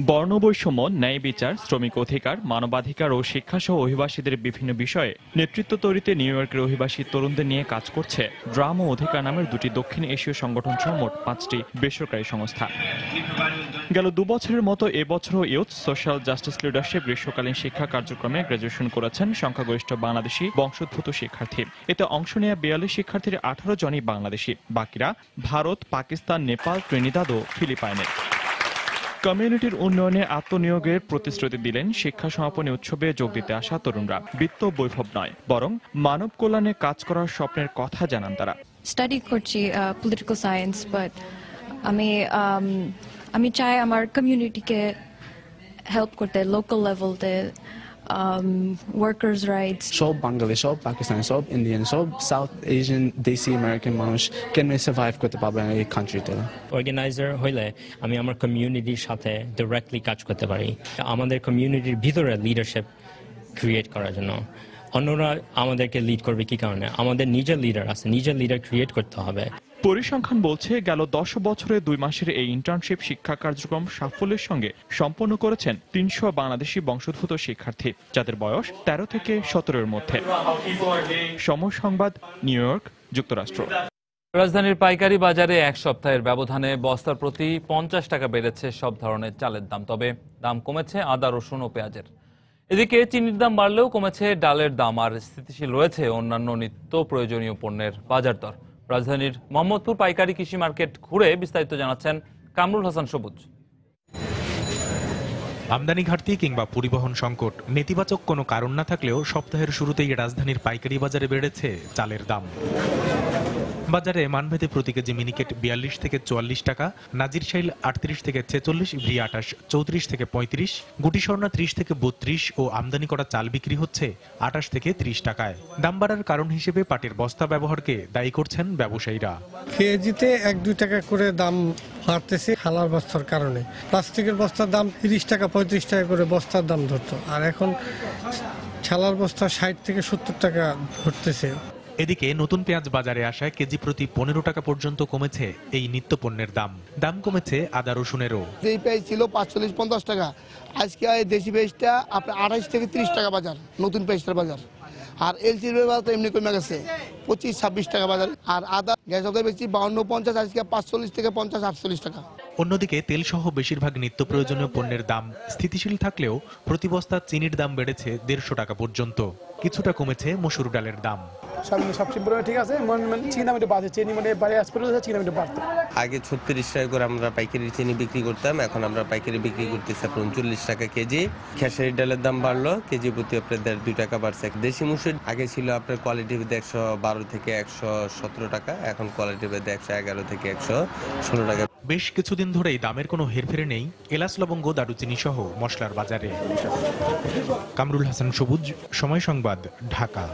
বর্ণবৈষম্য, ন্যায় বিচার, শ্রমিক অধিকার, মানবাধিকার ও শিক্ষাসহ অভিবাসীদের বিভিন্ন বিষয়ে নেতৃত্ব তৈরিতে নিউ ইয়র্কের অভিবাসী তরুণদের নিয়ে কাজ করছে ড্রাম ও অধিকার নামের দুটি দক্ষিণ এশীয় সংগঠন সহ মোট 5টি বেসরকারি সংস্থা। গেল 2 বছরের মতো এবছরও ইউথ সোশ্যাল জাস্টিস লিডারশিপ গ্রীষ্মকালীন শিক্ষা কার্যক্রমে গ্রাজুয়েশন করেছেন সংখ্যাগরিষ্ঠ বাংলাদেশি বংশোদ্ভূত শিক্ষার্থী। এতে অংশ নেওয়া 42 শিক্ষার্থীর 18 জনই বাংলাদেশি, বাকিরা ভারত, পাকিস্তান, নেপাল, ত্রিনিদাদ ও ফিলিপাইনের। কমিউনিটির উন্নয়নে আত্মনিয়োগের প্রতিশ্রুতি দিলেন শিক্ষা সমাপনী উৎসবে যোগ দিতে আসা তরুণরা। বিত্ত বৈভব নয়, বরং মানব কল্যাণে কাজ করার স্বপ্নের কথা জানান তারা। স্টাডি করছি পলিটিক্যাল সায়েন্স, বাট আমি চাই আমার কমিউনিটিকে হেল্প করতে লোকাল লেভেলতে ওয়ার্কার্স রাইটস সব বাঙালি, সব পাকিস্তানি, সব ইন্ডিয়ান, সব সাউথ এশিয়ান দেশি আমেরিকান মানুষ কেমনে সার্ভাইভ করতে পারবে এই কান্ট্রিতে। অর্গানাইজার হইলে আমি আমার কমিউনিটির সাথে ডিরেক্টলি কাজ করতে পারি, আমাদের কমিউনিটির ভিতরে লিডারশিপ ক্রিয়েট করার জন্য। অন্যরা আমাদেরকে লিড করবে কি কারণে? আমাদের নিজের লিডার আছে, নিজের লিডার ক্রিয়েট করতে হবে। পরিসংখ্যান বলছে গেল 10 বছরে 2 মাসের এই ইন্টার্নশিপ শিক্ষা কার্যক্রম সাফল্যের সঙ্গে সম্পন্ন করেছেন 300 বাংলাদেশি বংশোদ্ভূত শিক্ষার্থী, যাদের বয়স 13 থেকে 17-এর মধ্যে। সময় সংবাদ, নিউ ইয়র্ক, যুক্তরাষ্ট্র। রাজধানীর পাইকারি বাজারে এক সপ্তাহের ব্যবধানে বস্তার প্রতি 50 টাকা বেড়েছে সব ধরনের চালের দাম, তবে দাম কমেছে আদা, রসুন ও পেঁয়াজের। এদিকে চিনির দাম বাড়লেও কমেছে ডালের দাম, আর স্থিতিশীল রয়েছে অন্যান্য নিত্য প্রয়োজনীয় পণ্যের বাজার দর। রাজধানীর মোহাম্মদপুর পাইকারি কৃষি মার্কেট ঘুরে বিস্তারিত জানাচ্ছেন কামরুল হাসান সবুজ। আমদানি ঘাটতি কিংবা পরিবহন সংকট নেতিবাচক কোনো কারণ না থাকলেও সপ্তাহের শুরুতেই রাজধানীর পাইকারি বাজারে বেড়েছে চালের দাম। বাজারে মানভেদে প্রতি কেজি মিনিকেট 42 থেকে 44 টাকা, নাজির শাইল 38 থেকে 46, ভি 28 34 থেকে 35, গুটি স্বর্ণা 30 থেকে 32 ও আমদানি করা চাল বিক্রি হচ্ছে 28 থেকে 30 টাকায়। দাম বাড়ার কারণ হিসেবে পাটের বস্তা ব্যবহারকে দায়ী করছেন ব্যবসায়ীরা। কেজিতে 1-2 টাকা করে দাম বাড়তেছে হালার বস্তার কারণে। প্লাস্টিকের বস্তার দাম 30 টাকা 35 টাকা করে বস্তার দাম ধরতো, আর এখন ছালার বস্তা 60 থেকে 70 টাকা ধরতেছে। এদিকে নতুন পেঁয়াজ বাজারে আসায় কেজি প্রতি 15 টাকা পর্যন্ত কমেছে এই নিত্য পণ্যের দাম। দাম কমেছে আদা, রসুনেরও। এই পেঁয়াজ ছিল 45-50 টাকা, আজকে এই দেশি পেঁয়াজটা আপনার 28 থেকে 30 টাকা বাজার, নতুন পেঁয়াজটার বাজার। আর এলসির বাজার তো এমনি কমে গেছে 25-26 টাকা বাজার। আর আদা গ্যাস অর্ধেক বেশি 52-50, আজকে 45 থেকে 50-48 টাকা। অন্যদিকে তেল সহ বেশিরভাগ নিত্য প্রয়োজনীয় পণ্যের দাম স্থিতিশীল থাকলেও প্রতি বস্তা চিনির দাম বেড়েছে 150 টাকা পর্যন্ত। কিছুটা কমেছে মসুর ডালের দাম। ঠিক আছে, চিনি দাম একটু বাড়ছে, চিনি মানে বাইরে চিনি দাম একটু বাড়তো। আগে 36 টাকা করে আমরা পাইকারি চিনি বিক্রি করতাম, এখন আমরা পাইকারি বিক্রি করতেছি আপনার 39 টাকা কেজি। খেসারি ডালের দাম বাড়লো, কেজি প্রতি আপনার 1.5-2 টাকা বাড়ছে। দেশি মুসুর আগে ছিল আপনার কোয়ালিটি ভেদে 112 থেকে 117 টাকা, এখন কোয়ালিটি ভেদে 111 থেকে 116 টাকা। বেশ কিছুদিন ধরেই দামের কোনো হেরফের নেই এলাচ, লবঙ্গ, দারুচিনি সহ মশলার বাজারে। কামরুল হাসান সবুজ, সময় সংবাদ, ঢাকা।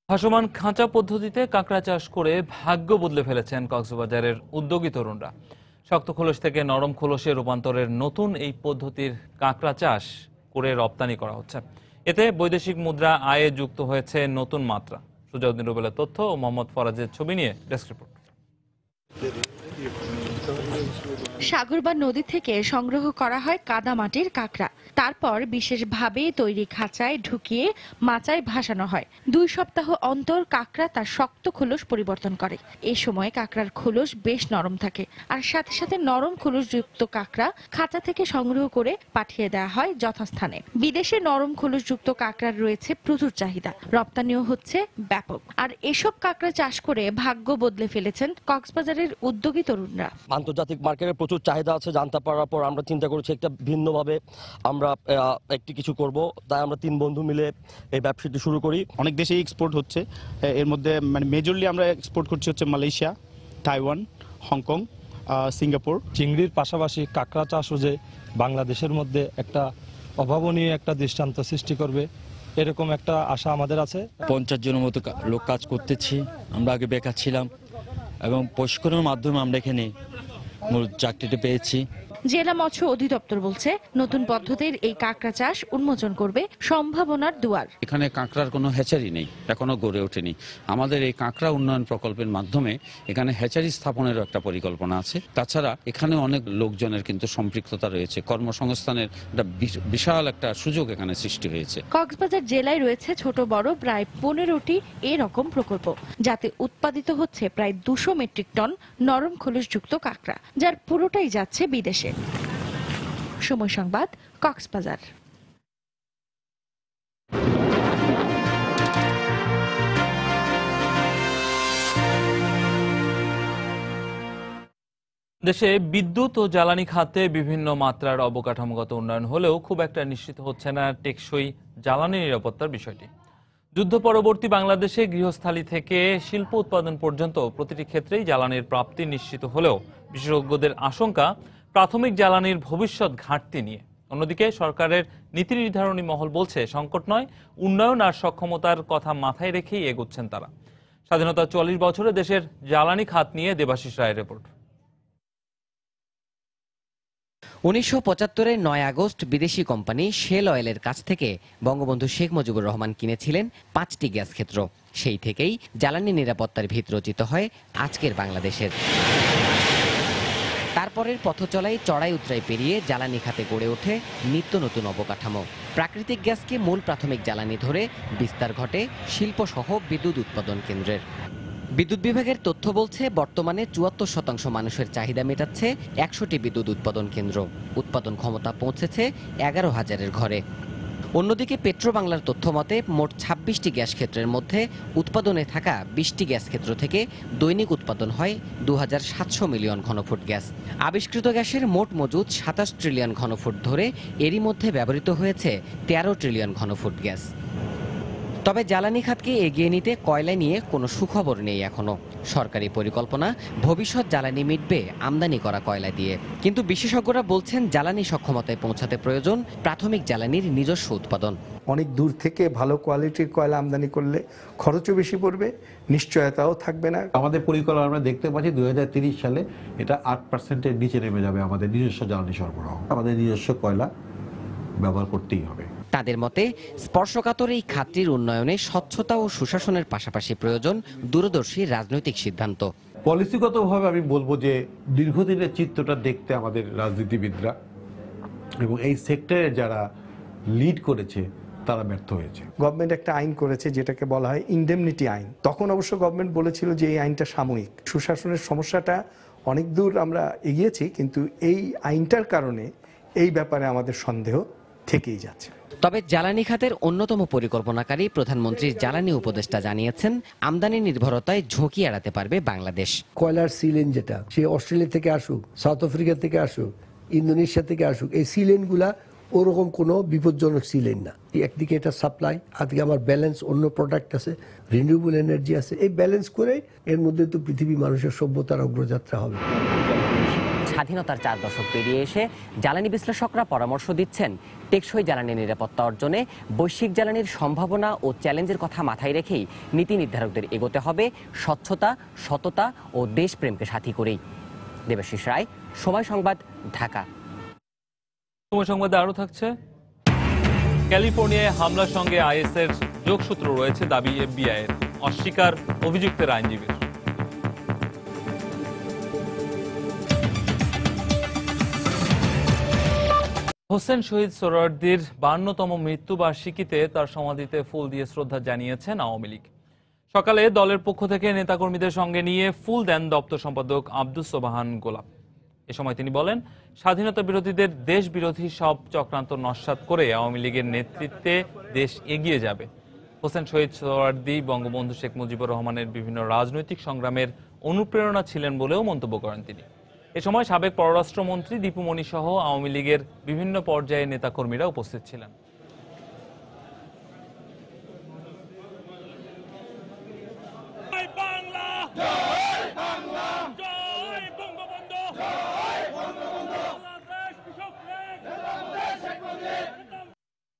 ভাসমান খাঁচা পদ্ধতিতে কাঁকড়া চাষ করে ভাগ্য বদলে ফেলেছেন কক্সবাজারের উদ্যোগী তরুণরা। শক্ত খোলস থেকে নরম খোলসে রূপান্তরের নতুন এই পদ্ধতির কাঁকড়া চাষ করে রপ্তানি করা হচ্ছে। এতে বৈদেশিক মুদ্রা আয়ে যুক্ত হয়েছে নতুন মাত্রা। সুজাউদ্দিন রুবেলের তথ্য ও মোহাম্মদ ফরাজের ছবি নিয়ে ডেস্ক রিপোর্ট। সাগর বা নদী থেকে সংগ্রহ করা হয় কাদামাটির কাঁকড়া, তারপর বিশেষভাবে তৈরি খাঁচায় ঢুকিয়ে মাচায় ভাসানো হয়। 2 সপ্তাহ অন্তর কাঁকড়া তার শক্ত খোলস পরিবর্তন করে। এই সময় কাঁকড়ার খোলস বেশ নরম থাকে, আর সাথে সাথে নরম খোলসযুক্ত কাঁকড়া খাঁচা থেকে সংগ্রহ করে পাঠিয়ে দেওয়া হয় যথাস্থানে। বিদেশে নরম খোলসযুক্ত কাঁকড়ার রয়েছে প্রচুর চাহিদা, রপ্তানিও হচ্ছে ব্যাপক। আর এসব কাঁকড়া চাষ করে ভাগ্য বদলে ফেলেছেন কক্সবাজারের উদ্যোগী তরুণরা। আন্তর্জাতিক মার্কেটে প্রচুর চাহিদা আছে জানতে পারার পর আমরা চিন্তা করেছি একটা ভিন্নভাবে আমরা একটি কিছু করব, তাই আমরা 3 বন্ধু মিলে এই ব্যবসাটি শুরু করি। অনেক দেশে এক্সপোর্ট হচ্ছে, এর মধ্যে মানে মেজরলি আমরা এক্সপোর্ট করছি হচ্ছে মালয়েশিয়া, তাইওয়ান, হংকং, সিঙ্গাপুর। চিংড়ির পাশাপাশি কাঁকড়া চাষও যে বাংলাদেশের মধ্যে একটা অভাবনীয় একটা দৃষ্টান্ত সৃষ্টি করবে, এরকম একটা আশা আমাদের আছে। 50 জনের মতো লোক কাজ করতেছি। আমরা আগে বেকার ছিলাম এবং প্রশিক্ষণের মাধ্যমে আমরা এখানে মূল চাকরিটা পেয়েছি। জেলা মৎস্য অধিদপ্তর বলছে নতুন পদ্ধতির এই কাঁকড়া চাষ উন্মোচন করবে সম্ভাবনার দুয়ার। এখানে কাঁকড়ার কোনো হ্যাচারি নেই, এখনো গড়ে ওঠেনি। আমাদের এই কাঁকড়া উন্নয়ন প্রকল্পের মাধ্যমে এখানে হ্যাচারি স্থাপনেরও একটা পরিকল্পনা আছে। তাছাড়া এখানে অনেক লোকজনের কিন্তু সম্পৃক্ততা রয়েছে, কর্মসংস্থানের একটা বিশাল একটা সুযোগ এখানে সৃষ্টি হয়েছে। কক্সবাজার জেলায় রয়েছে ছোট বড় প্রায় 15টি এরকম প্রকল্প, যাতে উৎপাদিত হচ্ছে প্রায় 200 মেট্রিক টন নরম খোলসযুক্ত কাঁকড়া, যার পুরোটাই যাচ্ছে বিদেশে। সময় সংবাদ, কক্সবাজার। দেশে বিদ্যুৎ ও জ্বালানি খাতে বিভিন্ন মাত্রার অবকাঠামোগত উন্নয়ন হলেও খুব একটা নিশ্চিত হচ্ছে না টেকসই জ্বালানি নিরাপত্তার বিষয়টি। যুদ্ধ পরবর্তী বাংলাদেশে গৃহস্থালী থেকে শিল্প উৎপাদন পর্যন্ত প্রতিটি ক্ষেত্রেই জ্বালানির প্রাপ্তি নিশ্চিত হলেও বিশেষজ্ঞদের আশঙ্কা প্রাথমিক জ্বালানির ভবিষ্যৎ ঘাটতি নিয়ে। অন্যদিকে সরকারের নীতি নির্ধারণী মহল বলছে সংকট নয়, উন্নয়ন আর সক্ষমতার কথা মাথায় রেখেই এগোচ্ছেন তারা। স্বাধীনতার ৪০ বছরে দেশের জ্বালানি খাত নিয়ে দেবাশিস রায়ের রিপোর্ট। ১৯৭৫-এর ৯ আগস্ট বিদেশি কোম্পানি শেল অয়েলের কাছ থেকে বঙ্গবন্ধু শেখ মুজিবুর রহমান কিনেছিলেন ৫টি গ্যাস ক্ষেত্র। সেই থেকেই জ্বালানি নিরাপত্তার ভিত রচিত হয় আজকের বাংলাদেশের। তারপরের পথচলায় চড়াই উতরাই পেরিয়ে জ্বালানি খাতে গড়ে ওঠে নিত্য নতুন অবকাঠামো। প্রাকৃতিক গ্যাসকে মূল প্রাথমিক জ্বালানি ধরে বিস্তার ঘটে শিল্পসহ বিদ্যুৎ উৎপাদন কেন্দ্রের। বিদ্যুৎ বিভাগের তথ্য বলছে বর্তমানে ৭৪% মানুষের চাহিদা মেটাচ্ছে ১০০টি বিদ্যুৎ উৎপাদন কেন্দ্র। উৎপাদন ক্ষমতা পৌঁছেছে ১১,০০০-এর ঘরে। অন্যদিকে পেট্রোবাংলার তথ্য মতে মোট ২৬টি গ্যাস ক্ষেত্রের মধ্যে উৎপাদনে থাকা ২০টি গ্যাস ক্ষেত্র থেকে দৈনিক উৎপাদন হয় ২৭০০ মিলিয়ন ঘনফুট গ্যাস। আবিষ্কৃত গ্যাসের মোট মজুদ ২৭ ট্রিলিয়ন ঘনফুট ধরে এরই মধ্যে ব্যবহৃত হয়েছে ১৩ ট্রিলিয়ন ঘনফুট গ্যাস। তবে জ্বালানি খাতকে এগিয়ে নিতে কয়লা নিয়ে কোনো সুখবর নেই এখনো। সরকারি পরিকল্পনা ভবিষ্যৎ জ্বালানি মিটবে আমদানি করা কয়লা দিয়ে, কিন্তু বিশেষজ্ঞরা বলছেন জ্বালানি সক্ষমতায় পৌঁছাতে প্রয়োজন প্রাথমিক জ্বালানির নিজস্ব উৎপাদন। অনেক দূর থেকে ভালো কোয়ালিটির কয়লা আমদানি করলে খরচও বেশি পড়বে, নিশ্চয়তাও থাকবে না। আমাদের পরিকল্পনা আমরা দেখতে পাচ্ছি ২০৩০ সালে এটা ৮%-এর নিচে নেমে যাবে আমাদের নিজস্ব জ্বালানি সরবরাহ। আমাদের নিজস্ব কয়লা ব্যবহার করতেই হবে। তাদের মতে স্পর্শকাতর এই খাতটির উন্নয়নে স্বচ্ছতা ও সুশাসনের পাশাপাশি প্রয়োজন দূরদর্শী রাজনৈতিক সিদ্ধান্ত। পলিসিগতভাবে আমি বলবো যে দীর্ঘদিনের চিত্রটা দেখতে আমাদের রাজনীতিবিদরা এবং এই সেক্টরে যারা লিড করেছে তারা ব্যর্থ হয়েছে। গভর্নমেন্ট একটা আইন করেছে যেটাকে বলা হয় ইনডেমনিটি আইন। তখন অবশ্য গভর্নমেন্ট বলেছিল যে এই আইনটা সাময়িক। সুশাসনের সমস্যাটা অনেক দূর আমরা এগিয়েছি, কিন্তু এই আইনটার কারণে এই ব্যাপারে আমাদের সন্দেহ থেকেই যাচ্ছে। তবে জ্বালানি খাতের অন্যতম পরিকল্পনাকারী প্রধানমন্ত্রীর জ্বালানি উপদেষ্টা জানিয়েছেন আমদানি নির্ভরতায় ঝুঁকি এড়াতে পারবে বাংলাদেশ। কয়লার সিলেন যেটা সে অস্ট্রেলিয়া থেকে আসুক, সাউথ আফ্রিকা থেকে আসুক, ইন্দোনেশিয়া থেকে আসুক, এই সিলেনগুলা ওরকম কোনো বিপজ্জনক সিলেন না। একদিকে এটা সাপ্লাই, আজকে আমার ব্যালেন্স, অন্য প্রোডাক্ট আছে, রিনিউয়েবল এনার্জি আছে, এই ব্যালেন্স করে এর মধ্যে তো পৃথিবী মানুষের সভ্যতার অগ্রযাত্রা হবে। স্বাধীনতার ৪ দশক পেরিয়ে এসে জ্বালানি বিশ্লেষকরা পরামর্শ দিচ্ছেন টেকসই জ্বালানি নিরাপত্তা অর্জনে বৈশ্বিক জ্বালানির সম্ভাবনা ও চ্যালেঞ্জের কথা মাথায় রেখেই নীতি নির্ধারকদের এগোতে হবে স্বচ্ছতা, সততা ও দেশপ্রেমকে সাথী করেই। দেবাশিস রায়, সময় সংবাদ, ঢাকা। সময় সংবাদে আরো থাকছে, ক্যালিফোর্নিয়ায় হামলার সঙ্গে আইএসের যোগসূত্র রয়েছে দাবি এফবিআই এর, অস্বীকার অভিযুক্তের আইনজীবীর। হোসেন শহীদ সোহরাওয়ার্দীর ৫২তম মৃত্যুবার্ষিকীতে তার সমাধিতে ফুল দিয়ে শ্রদ্ধা জানিয়েছেন আওয়ামী লীগ। সকালে দলের পক্ষ থেকে নেতাকর্মীদের সঙ্গে নিয়ে ফুল দেন দপ্তর সম্পাদক আব্দুস সোবাহান গোলাপ। এ সময় তিনি বলেন, স্বাধীনতা বিরোধীদের দেশ বিরোধী সব চক্রান্ত নস্যাৎ করে আওয়ামী লীগের নেতৃত্বে দেশ এগিয়ে যাবে। হোসেন শহীদ সোহরাওয়ার্দী বঙ্গবন্ধু শেখ মুজিবুর রহমানের বিভিন্ন রাজনৈতিক সংগ্রামের অনুপ্রেরণা ছিলেন বলেও মন্তব্য করেন তিনি। এ সময় সাবেক পররাষ্ট্রমন্ত্রী দীপু মনি সহ আওয়ামী লীগের বিভিন্ন পর্যায়ের নেতাকর্মীরা উপস্থিত ছিলেন।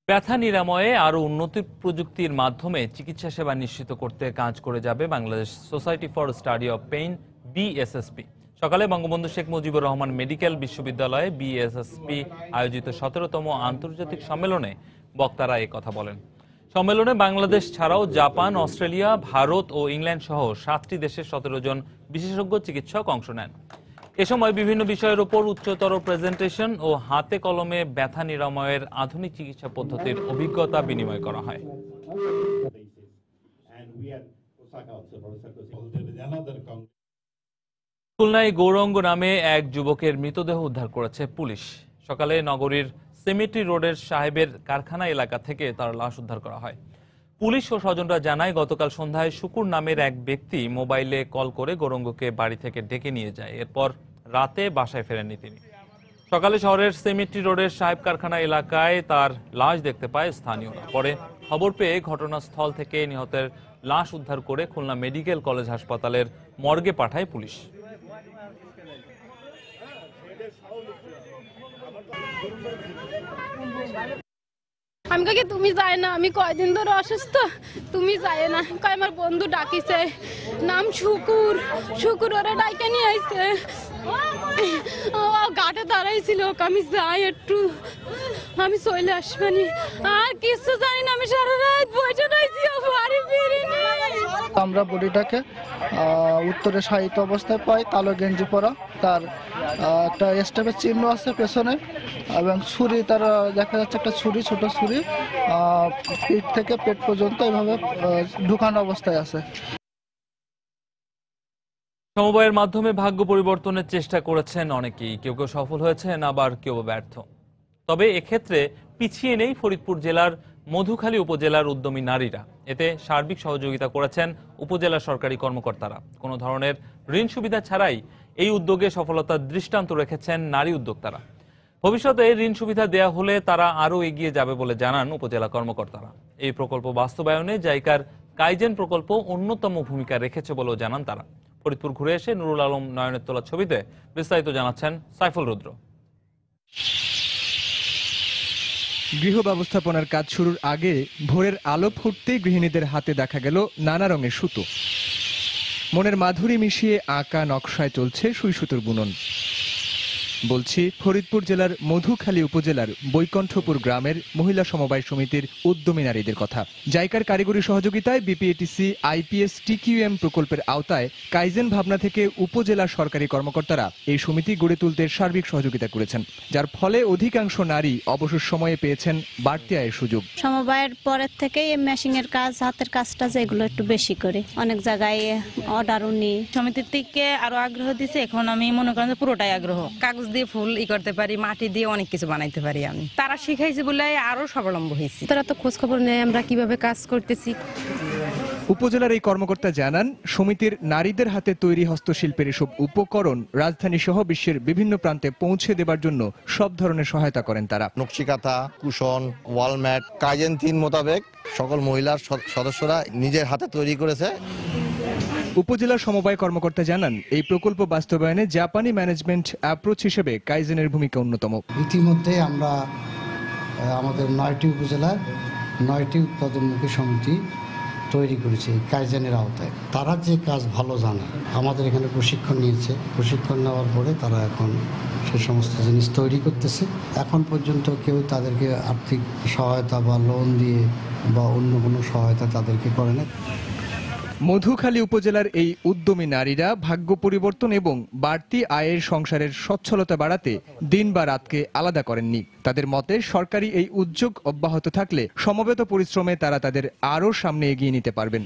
ব্যথা নিরাময়ে আরো উন্নত প্রযুক্তির মাধ্যমে চিকিৎসা সেবা নিশ্চিত করতে কাজ করে যাবে Bangladesh society for study of pain, BSSP. সকালে বঙ্গবন্ধু শেখ মুজিবুর রহমান মেডিকেল বিশ্ববিদ্যালয়ে বিএসএসপি আয়োজিত ১৭তম আন্তর্জাতিক সম্মেলনে বক্তারা কথা বলেন। সম্মেলনে বাংলাদেশ ছাড়াও জাপান, অস্ট্রেলিয়া, ভারত ও ইংল্যান্ড সহ ৭টি দেশের ১৭ জন বিশেষজ্ঞ চিকিৎসক অংশ নেন। এ সময় বিভিন্ন বিষয়ের উপর উচ্চতর প্রেজেন্টেশন ও হাতে কলমে ব্যথা নিরাময়ের আধুনিক চিকিৎসা পদ্ধতির অভিজ্ঞতা বিনিময় করা হয়। খুলনায় গৌরাঙ্গ নামে এক যুবকের মৃতদেহ উদ্ধার করেছে পুলিশ। সকালে নগরীর সেমেট্রি রোডের সাহেবের কারখানা এলাকা থেকে তার লাশ উদ্ধার করা হয়। পুলিশ ও স্বজনরা জানায়, গতকাল সন্ধ্যায় শুকুর নামের এক ব্যক্তি মোবাইলে কল করে গৌরাঙ্গকে বাড়ি থেকে ডেকে নিয়ে যায়। এরপর রাতে বাসায় ফেরেননি তিনি। সকালে শহরের সেমেট্রি রোডের সাহেব কারখানা এলাকায় তার লাশ দেখতে পায় স্থানীয়রা। পরে খবর পেয়ে ঘটনাস্থল থেকে নিহতের লাশ উদ্ধার করে খুলনা মেডিকেল কলেজ হাসপাতালের মর্গে পাঠায় পুলিশ। আমি কাকে তুমি যায় না, আমি কয়দিন ধরে অসুস্থ, তুমি যায় না। কয় আমার বন্ধু ডাকিছে, নাম শুকুর, শুকুর ওরা ডাইকে নিয়ে আইছে, ও গাটে দাঁড়াইছিল, আমি যাই একটু, আমি চলে আসবানি, আর কিছু জানি না, আমি সারা রাত বসে রয়েছি, বাড়ি ফিরিনি। আমরা বডিটাকে উত্তরে শায়িত অবস্থায় পাই, কালো গেঞ্জি পরা, তার একটা স্টেপের চিহ্ন আছে পেছনে, এবং ছুরি, তার দেখা যাচ্ছে একটা ছুরি, ছোট ছুরি, পিঠ থেকে পেট পর্যন্ত এভাবে ঢুকানো অবস্থায় আছে। সমবায়ের মাধ্যমে ভাগ্য পরিবর্তনের চেষ্টা করেছেন অনেকেই, কেউ কেউ সফল হয়েছেন, আবার কেউ ব্যর্থ। তবে এক্ষেত্রে পিছিয়ে নেই ফরিদপুর জেলার মধুখালী উপজেলার উদ্যমী নারীরা। এতে সার্বিক সহযোগিতা করেছেন উপজেলা সরকারি কর্মকর্তারা। কোনো ধরনের ঋণ সুবিধা ছাড়াই এই উদ্যোগে সফলতার দৃষ্টান্ত রেখেছেন নারী উদ্যোক্তারা। ভবিষ্যতে ঋণ সুবিধা দেয়া হলে তারা আরও এগিয়ে যাবে বলে জানান উপজেলা কর্মকর্তারা। এই প্রকল্প বাস্তবায়নে জাইকার কাইজেন প্রকল্প অন্যতম ভূমিকা রেখেছে বলেও জানান তারা। ফরিদপুর ঘুরে এসে নুরুল আলম নয়নের তোলা ছবিতে বিস্তারিত জানাচ্ছেন সাইফুল রুদ্র। গৃহ ব্যবস্থাপনার কাজ শুরুর আগে ভোরের আলো ফুটতেই গৃহিণীদের হাতে দেখা গেল নানা রঙের সুতো। মনের মাধুরী মিশিয়ে আঁকা নকশায় চলছে সুই সুতোর বুনন। বলছি ফরিদপুর জেলার মধুখালী উপজেলার বৈকণ্ঠপুর গ্রামের মহিলা সমবায় সমিতির উদ্যমী নারীদের কথা। জাইকার কারিগরি সহযোগিতায় বিপিএটিসি আইপিএস টিকিউএম প্রকল্পের আওতায় কাইজেন ভাবনা থেকে উপজেলা সরকারি কর্মকর্তারা এই সমিতি গড়ে তুলতে সার্বিক সহযোগিতা করেছেন, যার ফলে অধিকাংশ নারী অবসর সময়ে পেয়েছেন বাড়তি আয়ের সুযোগ। সমবায়ের পরের থেকেই মেশিনের কাজ, হাতের কাজটা যেগুলো একটু বেশি করে, অনেক জায়গায় অর্ডারও নিই। সমিতির থেকে আরো আগ্রহ দিছে, এখন আমি মনে করেন পুরোটাই আগ্রহ। কাগজ দিয়ে ফুল করতে পারি, মাটি দিয়ে অনেক কিছু বানাইতে পারি আমি। তারা শিখাইছে বলে আরো স্বাবলম্বী হয়েছি। তারা তো খোঁজ খবর নেয় আমরা কিভাবে কাজ করতেছি। উপজেলার এই কর্মকর্তা জানান, সমিতির নারীদের হাতে তৈরি হস্তশিল্পের এসব উপকরণ রাজধানী সহ বিশ্বের বিভিন্ন প্রান্তে পৌঁছে দেবার জন্য সব ধরনের সহায়তা করেন তারা। নকশিকাঁথা, কুশন, ওয়ালম্যাট কাইজেন 3 মোতাবেক সকল মহিলার সদস্যরা নিজের হাতে তৈরি করেছে। উপজেলা সমবায় কর্মকর্তা জানান, এই প্রকল্প বাস্তবায়নে জাপানি ম্যানেজমেন্ট অ্যাপ্রোচ হিসেবে কাইজেনের ভূমিকা অন্যতম। ইতিমধ্যে আমরা আমাদের 9টি উপজেলায় 9টি উৎপাদনমুখী সমিতি তৈরি করেছি কাইজেনের আওতায়। তারা যে কাজ ভালো জানে, আমাদের এখানে প্রশিক্ষণ নিয়েছে, প্রশিক্ষণ নেওয়ার পরে তারা এখন সে সমস্ত জিনিস তৈরি করতেছে। এখন পর্যন্ত কেউ তাদেরকে আর্থিক সহায়তা বা লোন দিয়ে বা অন্য কোনো সহায়তা তাদেরকে করে না। মধুখালী উপজেলার এই উদ্যমী নারীরা ভাগ্য পরিবর্তন এবং বাড়তি আয়ের সংসারের সচ্ছলতা বাড়াতে দিন বা রাতকে আলাদা করেননি। তাদের মতে সরকারি এই উদ্যোগ অব্যাহত থাকলে সমবেত পরিশ্রমে তারা তাদের আরও সামনে এগিয়ে নিতে পারবেন।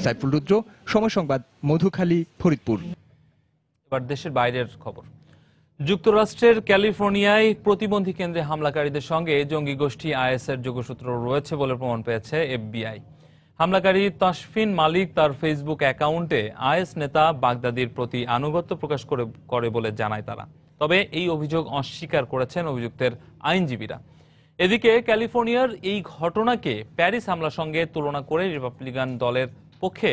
সাইফুল রুদ্র, সময় সংবাদ, মধুখালী, ফরিদপুর। এবার দেশের বাইরের খবর। যুক্তরাষ্ট্রের ক্যালিফোর্নিয়ায় প্রতিবন্ধী কেন্দ্রে হামলাকারীদের সঙ্গে জঙ্গি গোষ্ঠী আইএসের যোগসূত্র রয়েছে বলে প্রমাণ পেয়েছে এফবিআই। হামলাকারী তাসফিন মালিক তার ফেসবুক অ্যাকাউন্টে আইএস নেতা বাগদাদির প্রতি আনুগত্য প্রকাশ করে বলে জানায় তারা। তবে এই অভিযোগ অস্বীকার করেছেন অভিযুক্তের আইনজীবীরা। এদিকে ক্যালিফোর্নিয়ার এই ঘটনাকে প্যারিস হামলার সঙ্গে তুলনা করে রিপাবলিকান দলের পক্ষে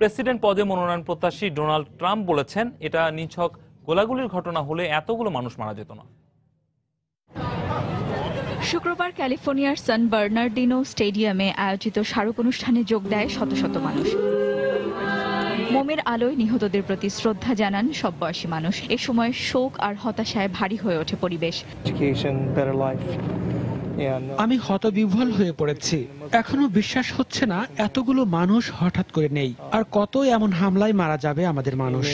প্রেসিডেন্ট পদে মনোনয়ন প্রত্যাশী ডোনাল্ড ট্রাম্প বলেছেন, এটা নিছক গোলাগুলির ঘটনা হলে এতগুলো মানুষ মারা যেত না। শুক্রবার ক্যালিফোর্নিয়ার সান বার্নার্ডিনো স্টেডিয়ামে আয়োজিত স্মারক অনুষ্ঠানে যোগ দেয় শত শত মানুষ। মোমের আলোয় নিহতদের প্রতি শ্রদ্ধা জানান সব বয়সী মানুষ। এ সময় শোক আর হতাশায় ভারী হয়ে ওঠে পরিবেশ। আমি হতবিহ্বল হয়ে পড়েছি। এখনো বিশ্বাস হচ্ছে না এতগুলো মানুষ হঠাৎ করে নেই, আর কত এমন হামলায় মারা যাবে আমাদের মানুষ।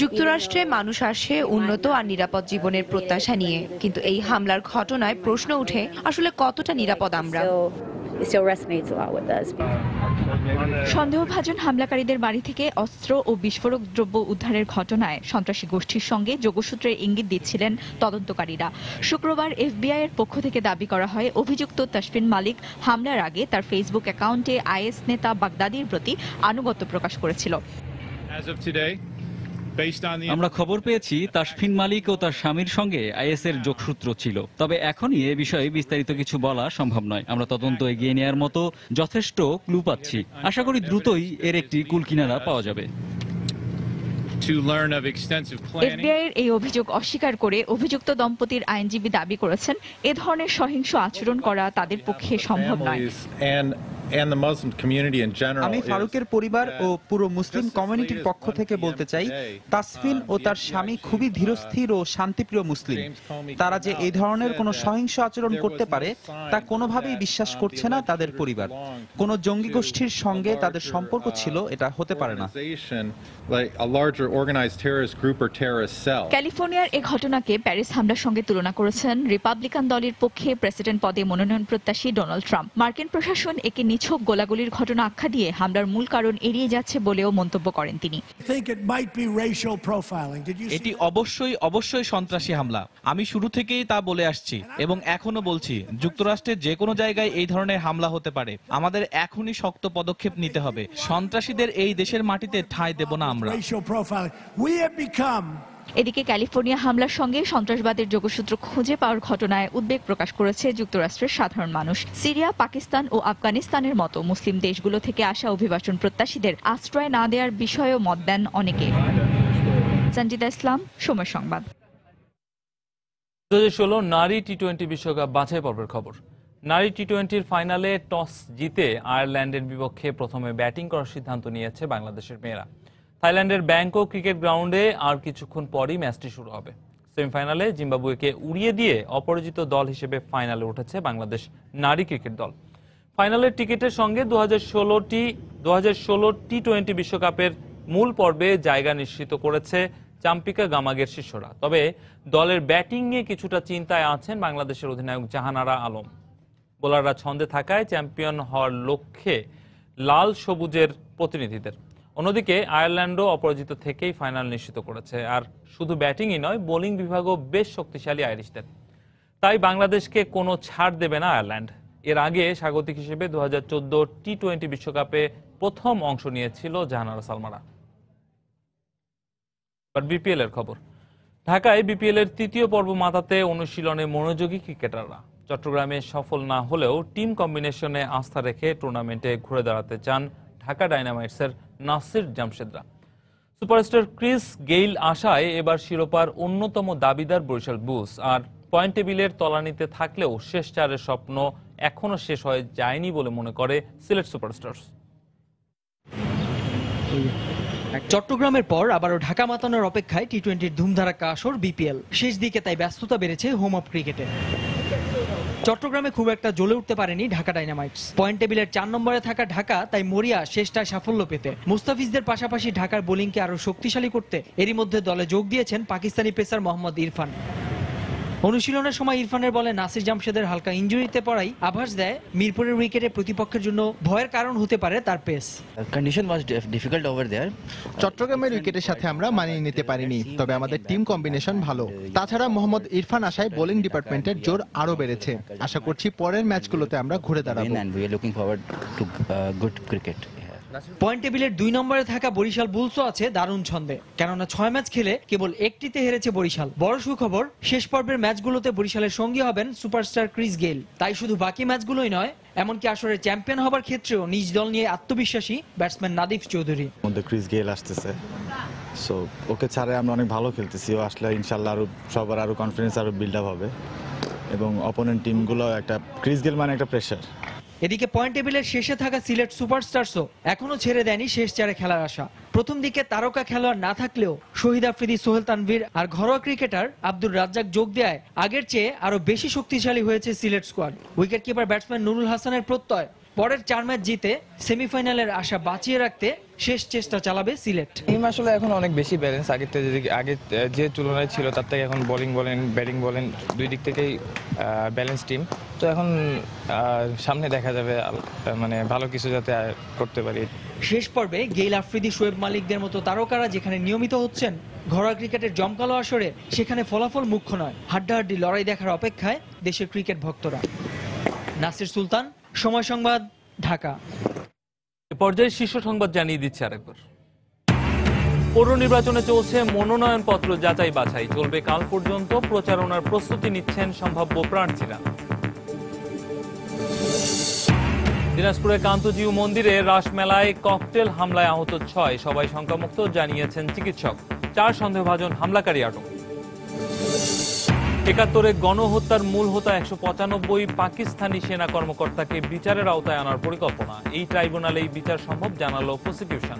যুক্তরাষ্ট্রে মানুষ আসে উন্নত আর নিরাপদ জীবনের প্রত্যাশা নিয়ে, কিন্তু এই হামলার ঘটনায় প্রশ্ন উঠে আসলে কতটা নিরাপদ আমরা। সন্দেহভাজন হামলাকারীদের বাড়ি থেকে অস্ত্র ও বিস্ফোরক দ্রব্য উদ্ধারের ঘটনায় সন্ত্রাসী গোষ্ঠীর সঙ্গে যোগসূত্রের ইঙ্গিত দিচ্ছিলেন তদন্তকারীরা। শুক্রবার এফবিআই এর পক্ষ থেকে দাবি করা হয়, অভিযুক্ত তাসফিন মালিক হামলার আগে তার ফেসবুক অ্যাকাউন্টে আইএস নেতা বাগদাদির প্রতি আনুগত্য প্রকাশ করেছিল। আমরা খবর পেয়েছি তাসফিন মালিক ও তার স্বামীর সঙ্গে আইএসের যোগসূত্র ছিল। তবে এখনই এ বিষয়ে বিস্তারিত কিছু বলা সম্ভব নয়। আমরা তদন্ত এগিয়ে নেওয়ার মতো যথেষ্ট ক্লু পাচ্ছি। আশা করি দ্রুতই এর একটি কুলকিনারা পাওয়া যাবে। এফবিআইয়ের এই অভিযোগ অস্বীকার করে অভিযুক্ত দম্পতির আইনজীবী দাবি করেছেন এ ধরনের সহিংস আচরণ করা তাদের পক্ষে সম্ভব নয়। আমি ফারুকের পরিবার ও পুরো মুসলিম কমিউনিটির পক্ষ থেকে বলতে চাই, তাসফিন ও তার স্বামী খুবই ধীরস্থির ও শান্তিপ্রিয় মুসলিম। তারা যে এই ধরনের কোনো সহিংস আচরণ করতে পারে তা কোনোভাবেই বিশ্বাস করছে না তাদের পরিবার। কোনো জঙ্গি গোষ্ঠীর সঙ্গে তাদের সম্পর্ক ছিল, এটা হতে পারে না। ক্যালিফোর্নিয়ার এই ঘটনাকে প্যারিস হামলার সঙ্গে তুলনা করেছেন রিপাবলিকান দলের পক্ষে প্রেসিডেন্ট পদে মনোনয়ন প্রত্যাশী ডোনাল্ড ট্রাম্প। মার্কিন প্রশাসন একে নিছক গোলাগুলির ঘটনা আখ্যা দিয়ে হামলার মূল কারণ এড়িয়ে যাচ্ছে বলেও মন্তব্য করেন তিনি। এটি অবশ্যই সন্ত্রাসী হামলা। আমি শুরু থেকেই তা বলে আসছি এবং এখনো বলছি, যুক্তরাষ্ট্রের যে কোনো জায়গায় এই ধরনের হামলা হতে পারে। আমাদের এখনই শক্ত পদক্ষেপ নিতে হবে। সন্ত্রাসীদের এই দেশের মাটিতে ঠাঁই দেব না আমরা। এদিকে ক্যালিফোর্নিয়া হামলার সঙ্গে সন্ত্রাসবাদের যোগসূত্র খুঁজে পাওয়ার ঘটনায় উদ্বেগ প্রকাশ করেছে যুক্তরাষ্ট্রের সাধারণ মানুষ। সিরিয়া, পাকিস্তান ও আফগানিস্তানের মতো মুসলিম দেশগুলো থেকে আসা অভিবাসন প্রত্যাশীদের আশ্রয় না দেওয়ার বিষয়েও মত দেন অনেকে। সঞ্জিদা ইসলাম, সময় সংবাদ। 2016 নারী টি-20 বিশ্বকাপ বাছাই পর্বের খবর। নারী টি-20-র ফাইনালে টস জিতে আয়ারল্যান্ডের বিপক্ষে প্রথমে ব্যাটিং করার সিদ্ধান্ত নিয়েছে বাংলাদেশের মেয়েরা। থাইল্যান্ডের ব্যাংকক ক্রিকেট গ্রাউন্ডে আর কিছুক্ষণ পরই ম্যাচটি শুরু হবে। সেমিফাইনালে জিম্বাবুয়েকে উড়িয়ে দিয়ে অপরাজিত দল হিসেবে ফাইনালে উঠেছে বাংলাদেশ নারী ক্রিকেট দল। ফাইনালের টিকিটের সঙ্গে 2016 টি-20 বিশ্বকাপের মূল পর্বে জায়গা নিশ্চিত করেছে চাম্পিকা গামাগের শিষ্যরা। তবে দলের ব্যাটিং নিয়ে কিছুটা চিন্তায় আছেন বাংলাদেশের অধিনায়ক জাহানারা আলম। বোলাররা ছন্দে থাকায় চ্যাম্পিয়ন হওয়ার লক্ষ্যে লাল সবুজের প্রতিনিধিদের। অন্যদিকে আয়ারল্যান্ডও অপরাজিত থেকেই ফাইনাল নিশ্চিত করেছে। আর শুধু ব্যাটিংই নয়, বোলিং বিভাগও বেশ শক্তিশালী আইরিশদের। তাই বাংলাদেশকে কোনো ছাড় দেবে না আয়ারল্যান্ড। এর আগে স্বাগতিক হিসেবে 2014 টি-20 বিশ্বকাপে প্রথম অংশ নিয়েছিল জাহানারা সালমারা। বিপিএল এর খবর। ঢাকায় বিপিএল এর তৃতীয় পর্ব মাতাতে অনুশীলনে মনোযোগী ক্রিকেটাররা। চট্টগ্রামে সফল না হলেও টিম কম্বিনেশনে আস্থা রেখে টুর্নামেন্টে ঘুরে দাঁড়াতে চান ঢাকা ডায়নামাইটসের নাসির জামশেদরা। সুপারস্টার ক্রিস গেইল আশায় এবার শিরোপার অন্যতম দাবিদার বরিশাল বুলস। আর পয়েন্ট টেবিলের তলানিতে থাকলেও শেষ চারের স্বপ্ন এখনো শেষ হয়ে যায়নি বলে মনে করে সিলেট সুপারস্টার্স। চট্টগ্রামের পর আবারও ঢাকা মাতানোর অপেক্ষায় টি-20-র ধুমধারাক্কা আসর বিপিএল। শেষ দিকে তাই ব্যস্ততা বেড়েছে হোম অফ ক্রিকেটে। চট্টগ্রামে খুব একটা জ্বলে উঠতে পারেনি ঢাকা ডায়নামাইটস। পয়েন্ট টেবিলের 4 নম্বরে থাকা ঢাকা তাই মরিয়া শেষটায় সাফল্য পেতে। মুস্তাফিজদের পাশাপাশি ঢাকার বোলিংকে আরো শক্তিশালী করতে এরই মধ্যে দলে যোগ দিয়েছেন পাকিস্তানি পেসার মোহাম্মদ ইরফান। অনুশীলনের সময় ইরফানের বলে নাসির জামশেদের হালকা ইনজুরিতে পড়াই আভাস দেয় মিরপুরের উইকেটে প্রতিপক্ষের জন্য ভয়ের কারণ হতে পারে তার pace. Condition was difficult over there. চট্টগ্রামের উইকেটের সাথে আমরা মানিয়ে নিতে পারিনি, তবে আমাদের টিম কম্বিনেশন ভালো। তাছাড়া মোহাম্মদ ইরফান আসায় বোলিং ডিপার্টমেন্টের জোর আরো বেড়েছে। আশা করছি পরের ম্যাচগুলোতে আমরা ঘুরে দাঁড়াবো। পয়েন্ট টেবিলের 2 নম্বরে থাকা বরিশাল বুলসও আছে দারুণ ছন্দে, কেননা 6 ম্যাচ খেলে কেবল একটিতে হেরেছে বরিশাল। বড় সুখবর, শেষ পর্বের ম্যাচগুলোতে বরিশালের সঙ্গী হবেন সুপারস্টার ক্রিস গেইল। তাই শুধু বাকি ম্যাচগুলোই নয়, এমনকি আসরে চ্যাম্পিয়ন হবার ক্ষেত্রেও নিজ দল নিয়ে আত্মবিশ্বাসী batsman Nadif Chowdhury. Chris Gayle আসতেছে, সো ওকে ছাড়ে আমরা অনেক ভালো খেলতেছি। ও আসলে ইনশাল্লাহ আরো সবার আরো কনফিডেন্স আরো বিল্ড আপ হবে এবং অপোনেন্ট টিমগুলো একটা ক্রিস গেইল মানে একটা প্রেসার। এদিকে পয়েন্ট টেবিলের শেষে থাকা সিলেট সুপারস্টারসও এখনো ছেড়ে দেয়নি শেষ চারে খেলার আশা। প্রথম দিকে তারকা খেলোয়াড় না থাকলেও শহীদ আফ্রিদি, সোহেল তানভীর আর ঘরোয়া ক্রিকেটার আব্দুর রাজ্জাক যোগ দেয় আগের চেয়ে আরো বেশি শক্তিশালী হয়েছে Sylhet squad. Wicket keeper batsman Nurul হাসানের প্রত্যয় পরের 4 ম্যাচ জিতে সেমিফাইনালের আশা বাঁচিয়ে রাখতে শেষ চেষ্টা চালাবে সিলেট। টিম আসলে এখন অনেক বেশি ব্যালেন্স। আগে যে তুলনায় ছিল তার থেকে এখন বোলিং বলেন ব্যাটিং বলেন দুই দিক থেকেই ব্যালেন্স টিম। তো এখন সামনে দেখা যাবে মানে ভালো কিছু যাতে করতে পারি। শেষ পর্বে গেইল, আফ্রিদি, শোয়েব মালিকদের মতো তারকারা যেখানে নিয়মিত হচ্ছেন ঘরোয়া ক্রিকেটের জমকালো আসরে, সেখানে ফলাফল মুখ্য নয়, হাড্ডাহাড্ডি লড়াই দেখার অপেক্ষায় দেশের ক্রিকেট ভক্তরা। নাসির সুলতান, সময় সংবাদ, ঢাকা। এ পর্যায়ে শীর্ষ সংবাদ জানিয়ে দিচ্ছে আরেকবার। পৌর নির্বাচনে চলছে মনোনয়নপত্র যাচাই বাছাই। চলবে কাল পর্যন্ত। প্রচারণার প্রস্তুতি নিচ্ছেন সম্ভাব্য প্রার্থীরা। দিনাজপুরের কান্তজিউ মন্দিরে রাসমেলায় ককটেল হামলায় আহত 6, সবাই শঙ্কামুক্ত জানিয়েছেন চিকিৎসক। 4 সন্দেহভাজন হামলাকারী আটক। ৭১-এ গণহত্যার মূল হোতা 195 পাকিস্তানি সেনা কর্মকর্তাকে বিচারের আওতায় আনার পরিকল্পনা। এই ট্রাইব্যুনালেই বিচার সম্ভব জানালো প্রসিকিউশন।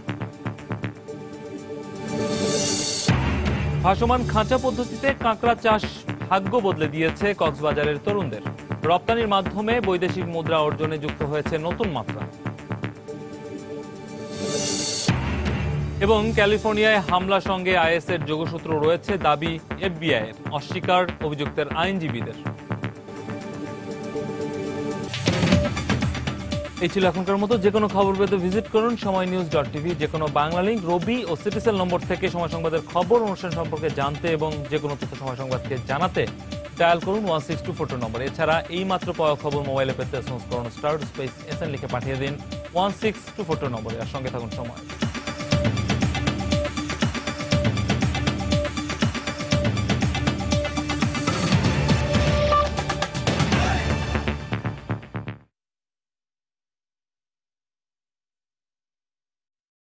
ভাসমান খাঁচা পদ্ধতিতে কাঁকড়া চাষ ভাগ্য বদলে দিয়েছে কক্সবাজারের তরুণদের। রপ্তানির মাধ্যমে বৈদেশিক মুদ্রা অর্জনে যুক্ত হয়েছে নতুন মাত্রা। এবং ক্যালিফোর্নিয়ায় হামলা সঙ্গে আইএসের যোগসূত্র রয়েছে দাবি এফবিআইয়ের, অস্বীকার অভিযুক্তের আইনজীবীদের। এই ছিল এখনকার মতো। যে কোনো খবর পেতে ভিজিট করুন সময়নিউজ.tv। যে কোনো বাংলা লিংক, রবি ও সিটিসেল নম্বর থেকে সময় সংবাদের খবর অনুষ্ঠান সম্পর্কে জানতে এবং যে কোনো তথ্য সময় সংবাদকে জানাতে ডায়াল করুন 16242 নম্বর। এছাড়া এই মাত্র পাওয়া খবর মোবাইলে পেতে এসএমএস করুন *SN লিখে পাঠিয়ে দিন 16242 নম্বরে। আর সঙ্গে থাকুন সময়।